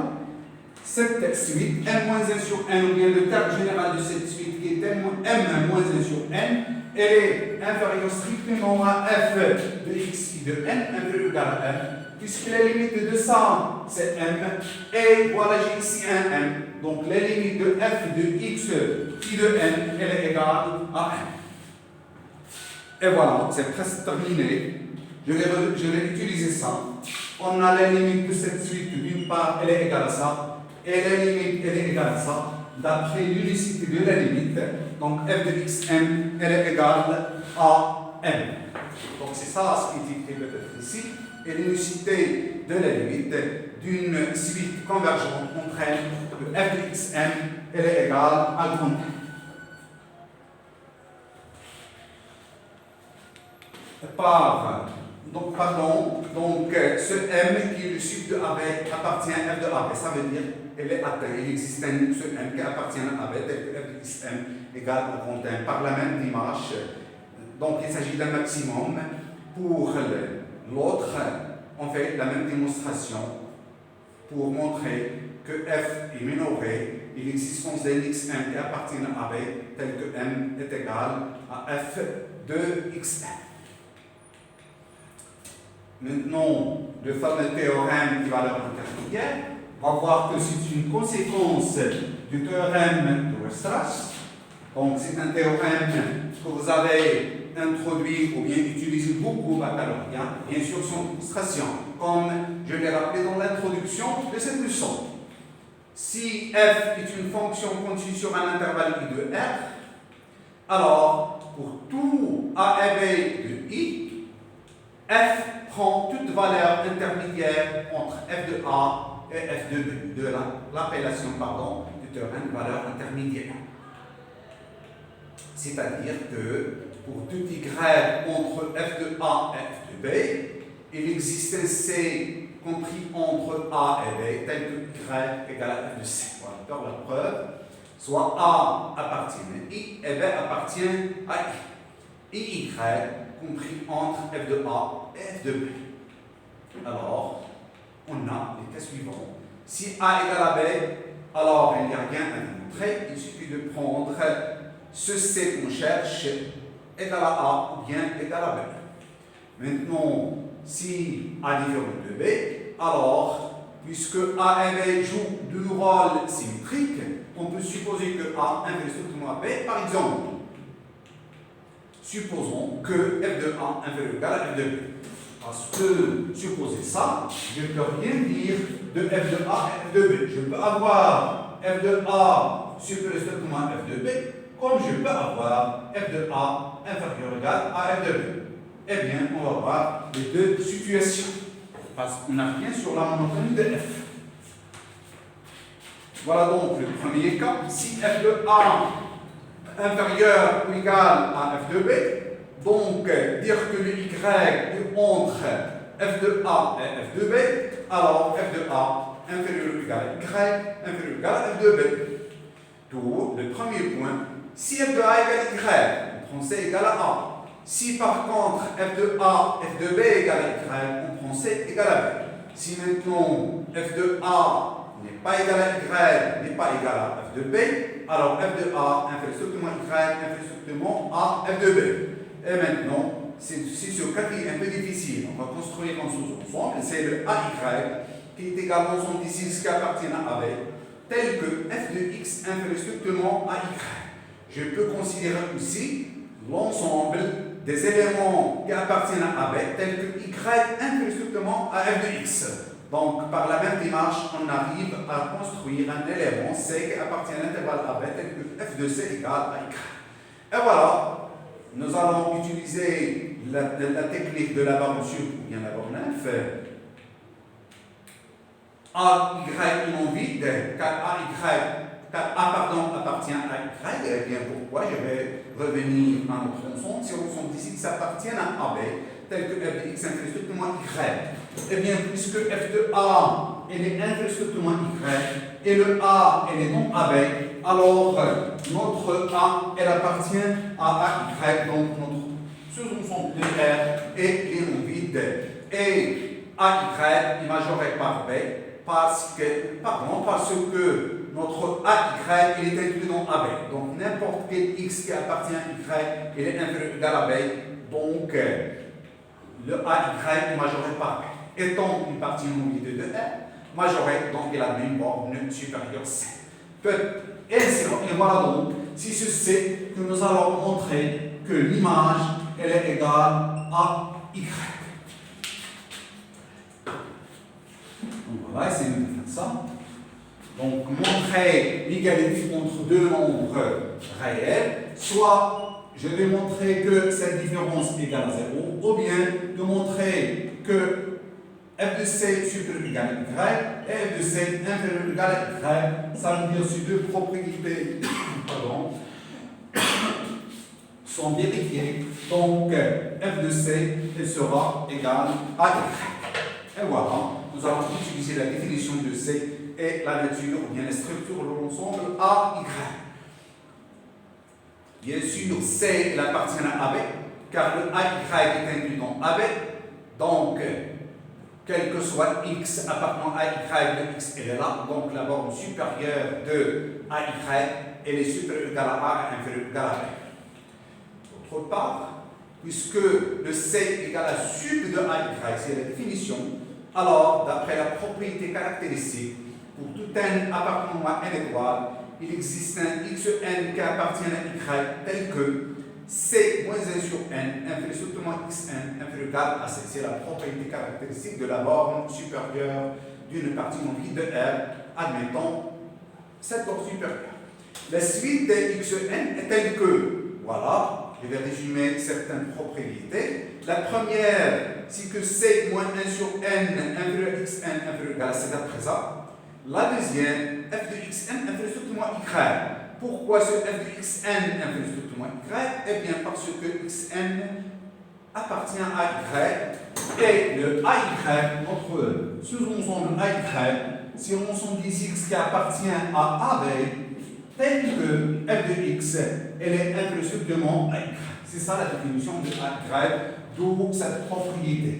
cette suite, m moins 1 sur n, ou bien le terme général de cette suite qui est m moins 1 sur n, elle est inférieure strictement à f de x de n, inférieur ou égal à m, puisque la limite de ça, c'est m, et voilà, j'ai ici un m. Donc, la limite de f de x de n, elle est égale à m. Et voilà, c'est presque terminé. Je vais utiliser ça. On a la limite de cette suite, d'une part, elle est égale à ça, et la limite, elle est égale à ça, d'après l'unicité de la limite. Donc, f de xm, elle est égale à m. Donc, c'est ça ce qui est écrit peut-être ici. Et l'unicité de la limite d'une suite convergente entraîne que f de xm, elle est égale à grand M. Donc, ce m qui est le suite de AB appartient à f de AB. Ça veut dire qu'elle est atteinte. Il existe ce m qui appartient à AB, tel que f de xm égale au grand M. Par la même image, donc il s'agit d'un maximum. Pour l'autre, on fait la même démonstration pour montrer que f est minoré et l'existence d'un xm qui appartient à AB, tel que m est égal à f de xm. Maintenant, le fameux théorème des valeurs intermédiaires, on va voir que c'est une conséquence du théorème de Weierstrass. Donc, c'est un théorème que vous avez introduit ou bien utilisé beaucoup au baccalauréat, bien sûr son illustration, comme je l'ai rappelé dans l'introduction de cette leçon. Si f est une fonction continue sur un intervalle I de R, alors pour tout A et B de I, f prend toute valeur intermédiaire entre f de A et f de B, de l'appellation du théorème de valeur intermédiaire. C'est-à-dire que pour tout y entre f de A et f de B, il existe un C compris entre A et B, tel que y égale à f de C. Voilà, faire la preuve. Soit A appartient à I et B appartient à I. Et Y compris entre f de A et f de B. Alors, on a les cas suivants. Si A égale à B, alors il n'y a rien à démontrer. Il suffit de prendre ce C qu'on cherche égal à A ou bien égal à B. Maintenant, si A est différent de B, alors, puisque A et B jouent deux rôles symétriques, on peut supposer que A inverse strictement à B. Par exemple, supposons que f de A inférieur ou égal à f de B. Parce que, supposer ça, je ne peux rien dire de f de A et f de B. Je peux avoir f de A supérieur strictement à f de B, comme je peux avoir f de A inférieur ou égal à f de B. Eh bien, on va voir les deux situations. Parce qu'on n'a rien sur la monotonie de f. Voilà donc le premier cas. Si f de A inférieur ou égal à f de B, donc dire que le y est entre f de A et f de B, alors f de A inférieur ou égal à y inférieur ou égal à f de B. Tout le premier point, si f de A égale y, on prend C égale à A. Si par contre f de A, f de B égale à y, on prend C égale à B. Si maintenant f de A n'est pas égal à y, n'est pas égal à f de B, alors f de A inférieur strictement y, inférieur strictement à f de B. Et maintenant, c'est ce cas qui est un peu difficile. On va construire un sous-ensemble, c'est le AY qui est également son indice qui appartient à B, tel que f de x inférieur strictement à y. Je peux considérer aussi l'ensemble des éléments qui appartiennent à B, tels que y inférieur strictement à f de x. Donc, par la même démarche, on arrive à construire un élément C qui appartient à l'intervalle AB, tel que f de C égale à y. Et voilà, nous allons utiliser la technique de la borne sup ou bien la borne f, AY non vide, car appartient à Y, eh bien pourquoi je vais revenir à notre ensemble. Si l'ensemble d'ici qui s'appartient à AB, tel que f de x inférieur strictement Y, eh bien puisque f de A elle est inférieur strictement Y et le A elle est donc AB, alors notre A elle appartient à AY, donc notre sous-ensemble de R est non vide et AY est majoré par B parce que notre AY il est inclus dans AB. Donc n'importe quel X qui appartient à Y il est inférieur ou égal à B. Donc le AY est majoré par B. Étant une partie non vide de R, majoré, donc il a une borne supérieure C. Et voilà donc, si ce C que nous allons montrer que l'image elle est égale à Y. Donc voilà, essayez de faire ça. Donc montrer l'égalité entre deux nombres réels, soit je vais montrer que cette différence est égale à 0, ou bien de montrer que f de c supérieur ou égal à y et f de c inférieur ou égal à y. Ça veut dire que ces deux propriétés sont vérifiées. Donc f de c elle sera égale à y. Et voilà, nous allons utiliser la définition de c et la nature ou bien la structure de l'ensemble AY. Bien sûr, C appartient à AB, car le AY est inclus dans AB. Donc, quel que soit X appartenant à Y, le X elle est là. Donc, la borne supérieure de AY, elle est supérieure ou égale à A et inférieure ou égale à B. D'autre part, puisque le C est égal à sup de AY, c'est la définition, alors, d'après la propriété caractéristique, pour tout n appartenant à n étoile, il existe un xn qui appartient à y tel que c moins 1 sur n inférieur strictement xn inférieur ou égal à c. C'est la propriété caractéristique de la borne supérieure d'une partie non vide de R, admettons cette borne supérieure. La suite de xn est telle que, voilà, je vais résumer certaines propriétés. La première, c'est que c moins 1 sur n inférieur à xn inférieur ou égal à c d'après ça. La deuxième, f de xn inférieur strictement y. Pourquoi ce f de xn inférieur strictement y? Eh bien parce que xn appartient à y et le ay, notre sous-ensemble ay, c'est l'ensemble des x qui appartient à AB, tel que f de x elle est inférieur strictement à y. C'est ça la définition de ay, d'où cette propriété.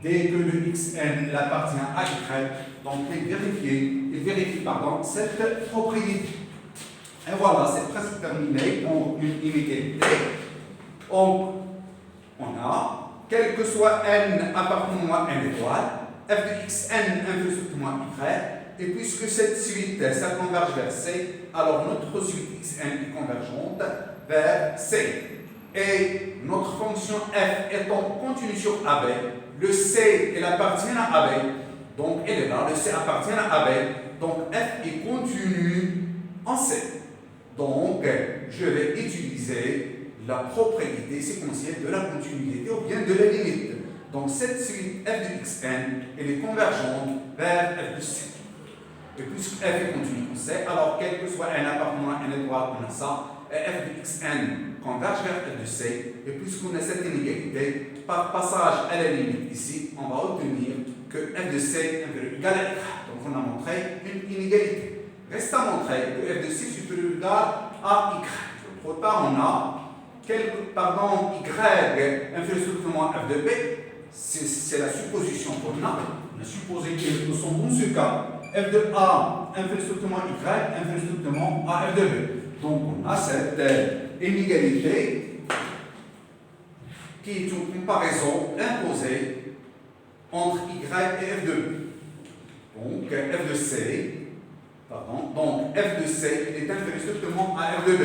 Dès que le xn appartient à y, donc il vérifie cette propriété. Et voilà, c'est presque terminé pour une inégalité. Donc, on a, quel que soit n appartenant à n étoile, f de xn inférieur strictement y, et puisque cette suite, ça converge vers c, alors notre suite xn est convergente vers c. Et notre fonction f étant continue sur AB, le c, elle appartient à AB, donc elle est là, le c appartient à AB, donc f est continu en c. Donc, je vais utiliser la propriété séquentielle de la continuité ou bien de la limite. Donc, cette suite f de xn, elle est convergente vers f de c. Et puisque f est continu en c, alors quel que soit n appartenant à n étoile, on a ça, et f de xn converge vers f de c, et puisqu'on a cette inégalité, par passage à la limite ici, on va obtenir que f de c est inférieur ou égal à y. Donc, on a montré une inégalité. Reste à montrer que f de c est supérieur ou égal à y. D'autre part, on a y inférieur strictement à f de b. C'est la supposition qu'on a. On a supposé que nous sommes dans ce cas f de a inférieur strictement à y inférieur strictement à f de b. Donc, on a cette inégalité qui est une comparaison imposée entre y et f de b. Donc, f de c. Donc, f de c est inférieur strictement à f de b.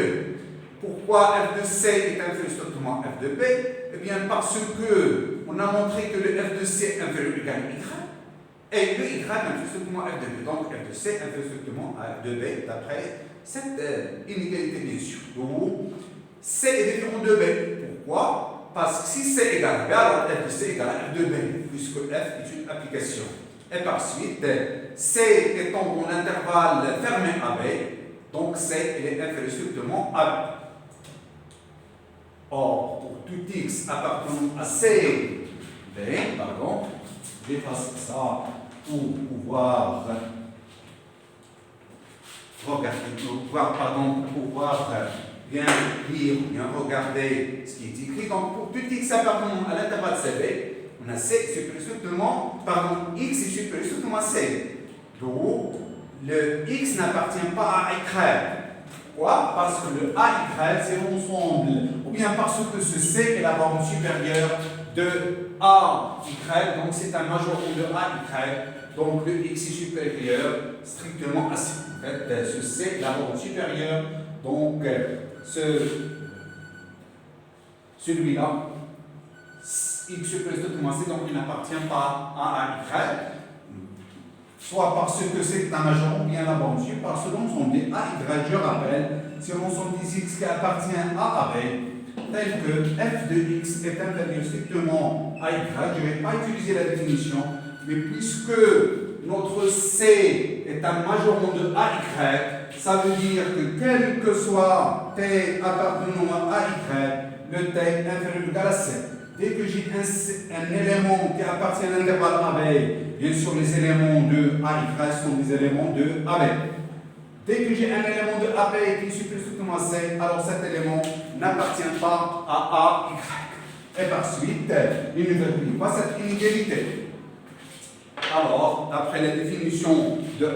Pourquoi f de c est inférieur strictement à f de b? Eh bien, parce que on a montré que le f de c est inférieur ou égal à y, et le y est inférieur strictement à f de b. Donc, f de c est inférieur strictement à f de b, d'après cette inégalité, bien sûr. Donc, c est différent de b. Pourquoi? Parce que si C égale B, alors f de C égale à f de B, puisque f est une application. Et par suite, C étant dans l'intervalle fermé à B, donc C est inférieur strictement à B. Or, pour tout x appartenant à C, B, pardon, j'efface ça pour pouvoir bien lire, bien regarder ce qui est écrit. Donc, pour tout x appartenant à l'intervalle CB, on a C supérieur strictement, pardon, x est supérieur strictement à C. Donc, le x n'appartient pas à Y. Pourquoi? Parce que le AY, c'est l'ensemble, ou bien parce que ce C est la borne supérieure de AY, donc c'est un majorant de AY, donc le x est supérieur strictement à C. En fait, ce C est la borne supérieure, donc celui-là, x supérieur strictement à C, donc il n'appartient pas à AY. Soit parce que c'est un majorant ou bien la borne supérieure, parce que l'ensemble des AY, je rappelle, c'est l'ensemble des x qui appartient à AB, tel que f de x est inférieur strictement à y. Je ne vais pas utiliser la définition, mais puisque notre C est un majorant de AY, ça veut dire que quel que soit T appartenant à Y, le T est inférieur ou égal à C. Dès que j'ai un élément qui appartient à l'intervalle AB, bien sûr les éléments de AY sont des éléments de AB. Dès que j'ai un élément de AB qui est supérieur strictement à C, alors cet élément n'appartient pas à AY. Et par suite, il ne vérifie pas cette inégalité. Alors, après la définition de AY,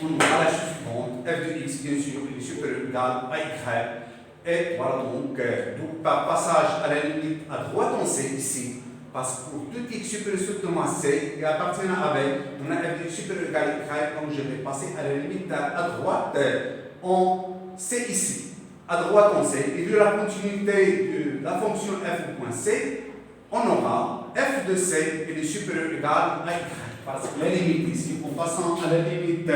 on aura la suivante. F de x, bien sûr, est supérieur ou égal à Y. Et voilà donc, par passage à la limite à droite, on sait ici, parce que pour tout x supérieur strictement à C et appartient à AB, on a f de x supérieur ou égal à Y, donc je vais passer à la limite à droite, on sait ici. À droite, on sait, et vu la continuité de la fonction f du point C, on aura f de C est supérieur ou égal à Y. Parce que la limite ici, en passant à la limite,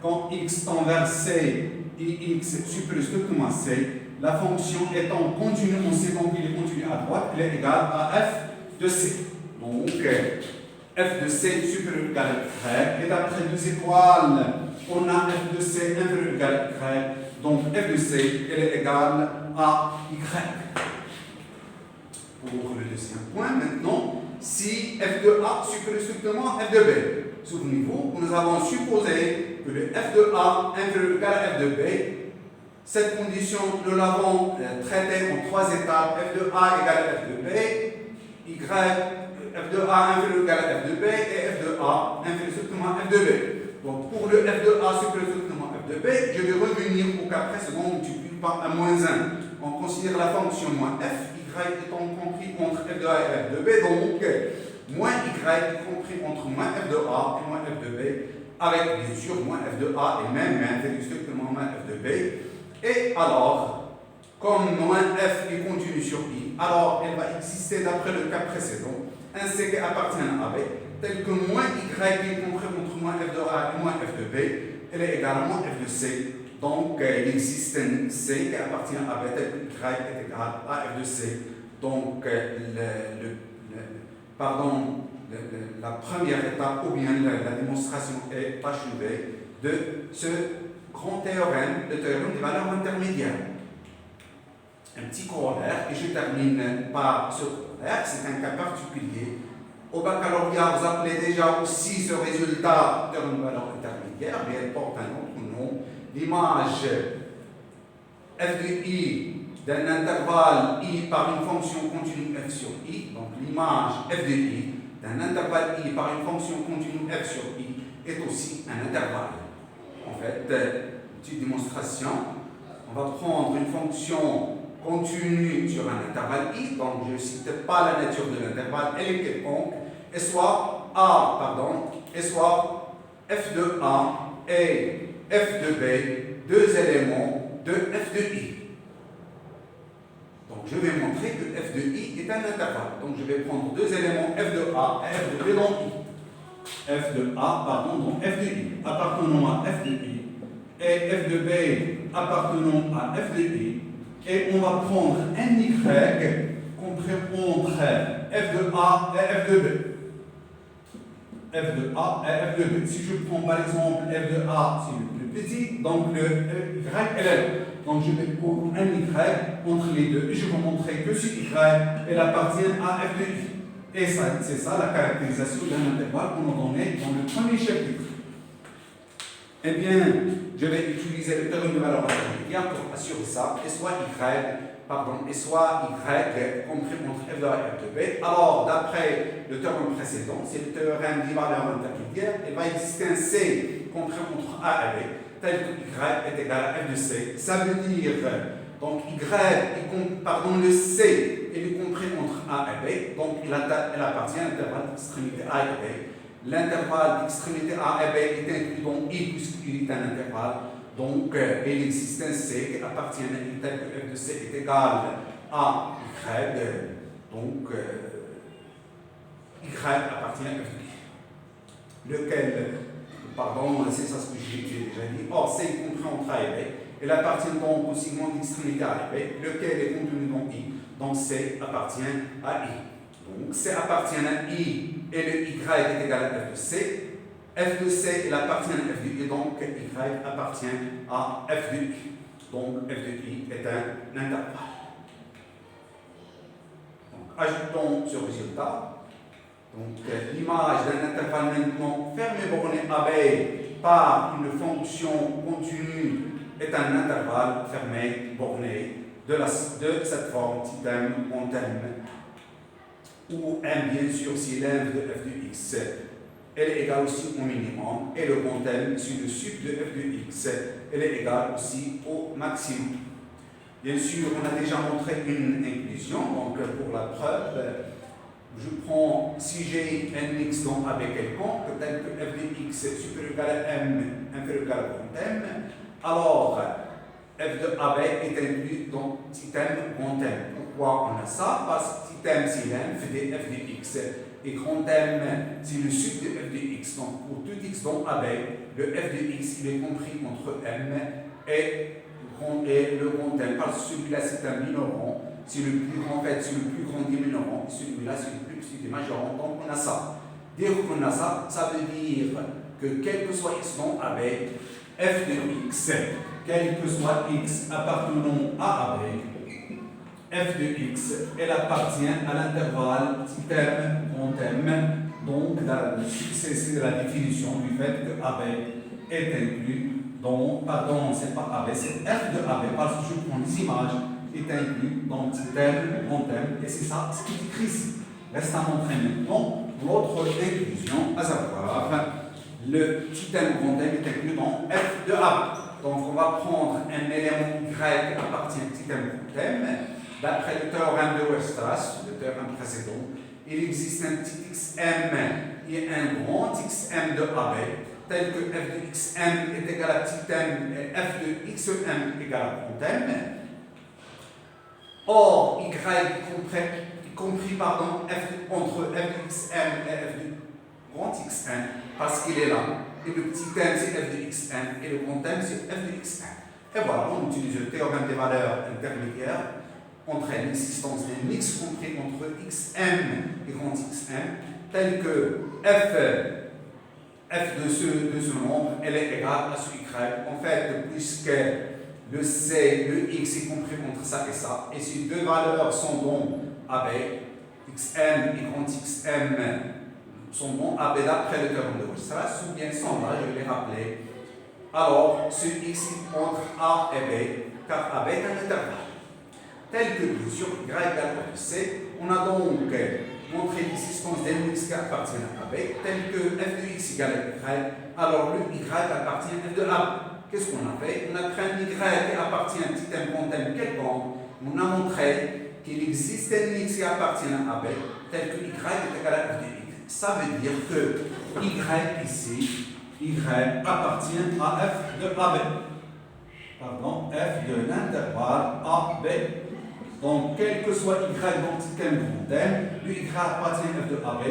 quand x tend vers C et x supérieur strictement à C, la fonction étant continue, on sait donc qu'il est continu à droite, il est égal à f de C. Donc, f de C supérieur ou égal à Y. Et d'après deux étoiles, on a f de C inférieur ou égal à Y. Donc, f de C, elle est égale à Y. Pour le deuxième point, maintenant, si f de A supérieur strictement à f de B. Souvenez-vous, nous avons supposé que le f de A inférieur ou égal à f de B. Cette condition, nous l'avons traitée en trois étapes. F de A égale à f de B, f de A inférieur ou égal à f de B et f de A inférieur strictement à f de B. Donc pour le f de A supérieur strictement à f de B, je vais revenir au cas précédent où tu multiplies par un moins 1. On considère la fonction moins f, y étant compris entre f de A et f de B, donc moins y est compris entre moins f de A et moins f de B, avec bien sûr moins f de A et même inférieur strictement moins f de B. Et alors, comme moins f est continu sur i, alors elle va exister d'après le cas précédent, un C qui appartient à B, tel que moins y est compris entre moins f de A et moins f de B, elle est égale à moins f de C. Donc, il existe un C qui appartient à B, tel que y est égal à f de C. Donc, la première étape, ou bien la démonstration est achevée de ce grand théorème, le théorème des valeurs intermédiaires. Un petit corollaire, et je termine par ce corollaire, c'est un cas particulier. Au baccalauréat, vous appelez déjà aussi ce résultat théorème de valeurs intermédiaires, mais elle porte un autre nom. L'image f de i d'un intervalle i par une fonction continue f sur i, donc l'image f de i d'un intervalle i par une fonction continue f sur i est aussi un intervalle. En fait, petite démonstration, on va prendre une fonction continue sur un intervalle i, donc je ne cite pas la nature de l'intervalle, elle est quelconque, et soit f de A et f de B, deux éléments de f de i. Donc je vais montrer que f de i est un intervalle. Donc je vais prendre deux éléments f de A et f de B dans i. F de A, donc f de i appartenant à f de i et f de B appartenant à f de i. Et on va prendre un y compris entre f de A et f de B. F de A et f de B. Si je prends par exemple f de A, c'est le plus petit, donc le y est là. Donc je vais prendre un y entre les deux et je vais vous montrer que ce y elle appartient à f de i. Et ça, c'est ça la caractérisation d'un intervalle qu'on a donné dans le premier chapitre. Eh bien, je vais utiliser le théorème de valeur intermédiaire pour assurer ça, et soit y compris entre f de A et f de B. Alors, d'après le théorème précédent, c'est le théorème des valeurs intermédiaires, il va exister un C compris entre A et B, tel que y est égal à f de C. Ça veut dire, donc le C est compris entre A et B, donc il appartient à l'intervalle d'extrémité A et B. L'intervalle d'extrémité A et B est inclus dans I puisqu'il est un intervalle. Donc, il existe un C qui appartient à I tel que f de C est égal à Y. Donc, Y appartient à f de I. Lequel, c'est ça ce que j'ai déjà dit. Or, C est compris entre A et B. Il appartient donc au segment d'extrémité A et B, lequel est contenu dans I. Donc, C appartient à I. Donc, C appartient à I et le Y est égal à f de C. F de C, il appartient à f de I, donc Y appartient à f de I. Donc, f de I est un intervalle. Donc, ajoutons ce résultat. Donc, l'image d'un intervalle maintenant fermé borné AB par une fonction continue est un intervalle fermé borné de cette forme θm en terme où m, bien sûr, c'est l'inv de f de x. Elle est égale aussi au minimum, et le grand M, c'est le sub de f de x. Elle est égale aussi au maximum. Bien sûr, on a déjà montré une inclusion, donc pour la preuve, je prends, si j'ai un x dans AB quelconque, tel que f de x supérieur ou égal à m, inférieur ou égal au grand M, alors f de AB est inclus dans θm grand M. Pourquoi on a ça? Parce que θm c'est l'inf de f de x. Et grand M, c'est le sub de f de x. Donc, pour tout x dans AB, le f de x, il est compris entre m et le grand M. Parce que celui-là, c'est un minorant. C'est le plus grand, en fait, c'est le plus grand des minorants. Et celui-là, c'est le plus petit des majorants. Donc, on a ça. Dès qu'on a ça, ça veut dire que quel que soit x dans AB, f de x, quel que soit x appartenant à AB, f de x, elle appartient à l'intervalle θm grand M. Donc, c'est la définition du fait que AB est inclus dans, c'est pas AB, c'est f de AB, parce que je prends les images, est inclus dans θm grand M, et c'est ça ce qui est écrit ici. Reste à montrer maintenant l'autre inclusion, à savoir, le θm grand M est inclus dans f de AB. Donc, on va prendre un élément y qui appartient à θm grand M. D'après le théorème de Weierstrass, le théorème précédent, il existe un petit xm et un grand xm de AB, tel que f de xm est égal à θm et f de xm égal à grand M. Or, y est compris entre f de xm et f de grand xm, parce qu'il est là. Et le petit m, c'est f de xm, et le grand m, c'est f de xm. Et voilà, on utilise le théorème des valeurs intermédiaires entre l'existence d'un x compris entre xm et grand xm, tel que f de ce nombre, elle est égale à ce y. En fait, puisque le c, le x est compris entre ça et ça, et ces deux valeurs sont dans AB, xm et grand xm sont dans AB d'après le théorème de Weierstrass, ou bien sont là, je vais les rappeler. Alors, ce x est entre A et B, car AB est un intervalle. Tel que, bien sûr, y égale à c, on a donc montré l'existence d'un x qui appartient à AB, tel que f de x égale à y, alors le y appartient à f de AB. Qu'est-ce qu'on a fait? On a pris un y qui appartient à un θm grand M quelconque, on a montré qu'il existe un x qui appartient à AB, tel que y est égal à f de x. Ça veut dire que y ici, y appartient à f de AB. F de l'intervalle AB. Donc, quel que soit y dans θm grand M, le y appartient à f de AB.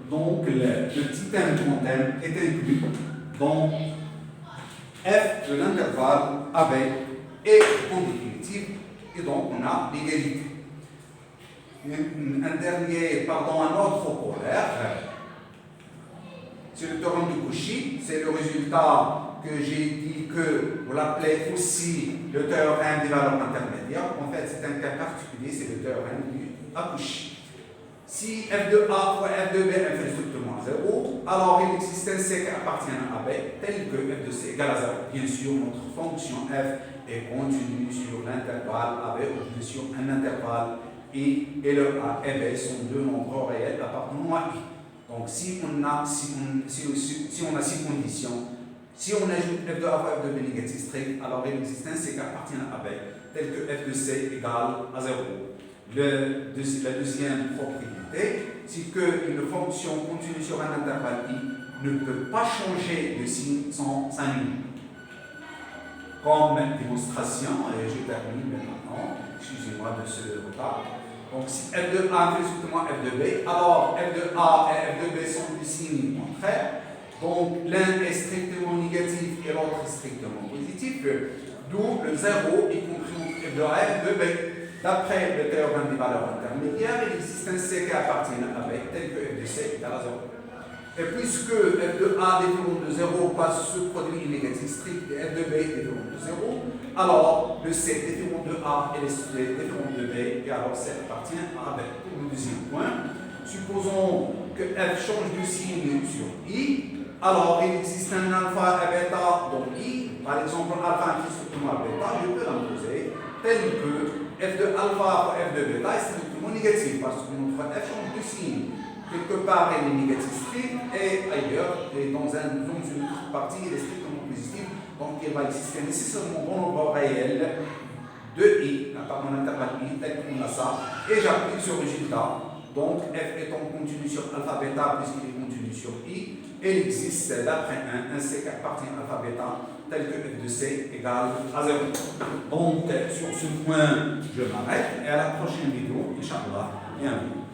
Donc, le θm grand M est inclus dans f de l'intervalle AB et en définitive, et donc on a l'égalité. un dernier, pardon, un autre polaire. C'est le théorème de Cauchy, c'est le résultat que j'ai dit que vous l'appelez aussi le théorème des valeurs intermédiaires. En fait, c'est un cas particulier, c'est le théorème du Cauchy. Si f de a fois f de b inférieur strictement à 0, alors il existe un c qui appartient à b, tel que f de c égale à 0. Bien sûr, notre fonction f est continue sur l'intervalle AB, ou bien sûr un intervalle I, et le A et B sont deux nombres réels appartenant à I. Donc si on a six conditions, si on ajoute f de a fois f de b négatif strict, alors il existe un c qui appartient à B, tel que f de c égale à 0. La deuxième propriété, c'est qu'une fonction continue sur un intervalle I ne peut pas changer de signe sans signe. Comme démonstration, et je termine maintenant, excusez-moi de ce retard. Donc si f de a fait strictement f de b, alors f de a et f de b sont des signes contraires. Donc l'un est strictement négatif et l'autre est strictement positif, d'où le 0 y compris entre f de a et f de b. D'après le théorème des valeurs intermédiaires, il existe un c qui appartient à b, tel que f de c égale à 0. Et puisque f de a différent de 0 passe ce produit négatif strict et f de b différent de 0, alors le c différent de a et le c différent de b, et alors c appartient à b. Pour le deuxième point, supposons que f change de signe sur i, alors il existe un alpha et bêta dans i, par exemple alpha inférieur strictement à bêta, je peux l'imposer, tel que f de alpha fois f de bêta est strictement négatif, parce que notre f change de signe. Quelque part, il est négatif strict, et ailleurs, et dans une autre partie, il est strictement positif. Donc, il va exister nécessairement un nombre réel de i, par mon intervalle i, tel qu'on a ça, et j'applique ce résultat. Donc, f étant continu sur alpha bêta, puisqu'il est continu sur i, et il existe d'après un c qui appartient à alpha bêta, tel que f de c égale à 0. Donc, sur ce point, je m'arrête, et à la prochaine vidéo, Inch'Allah, bienvenue.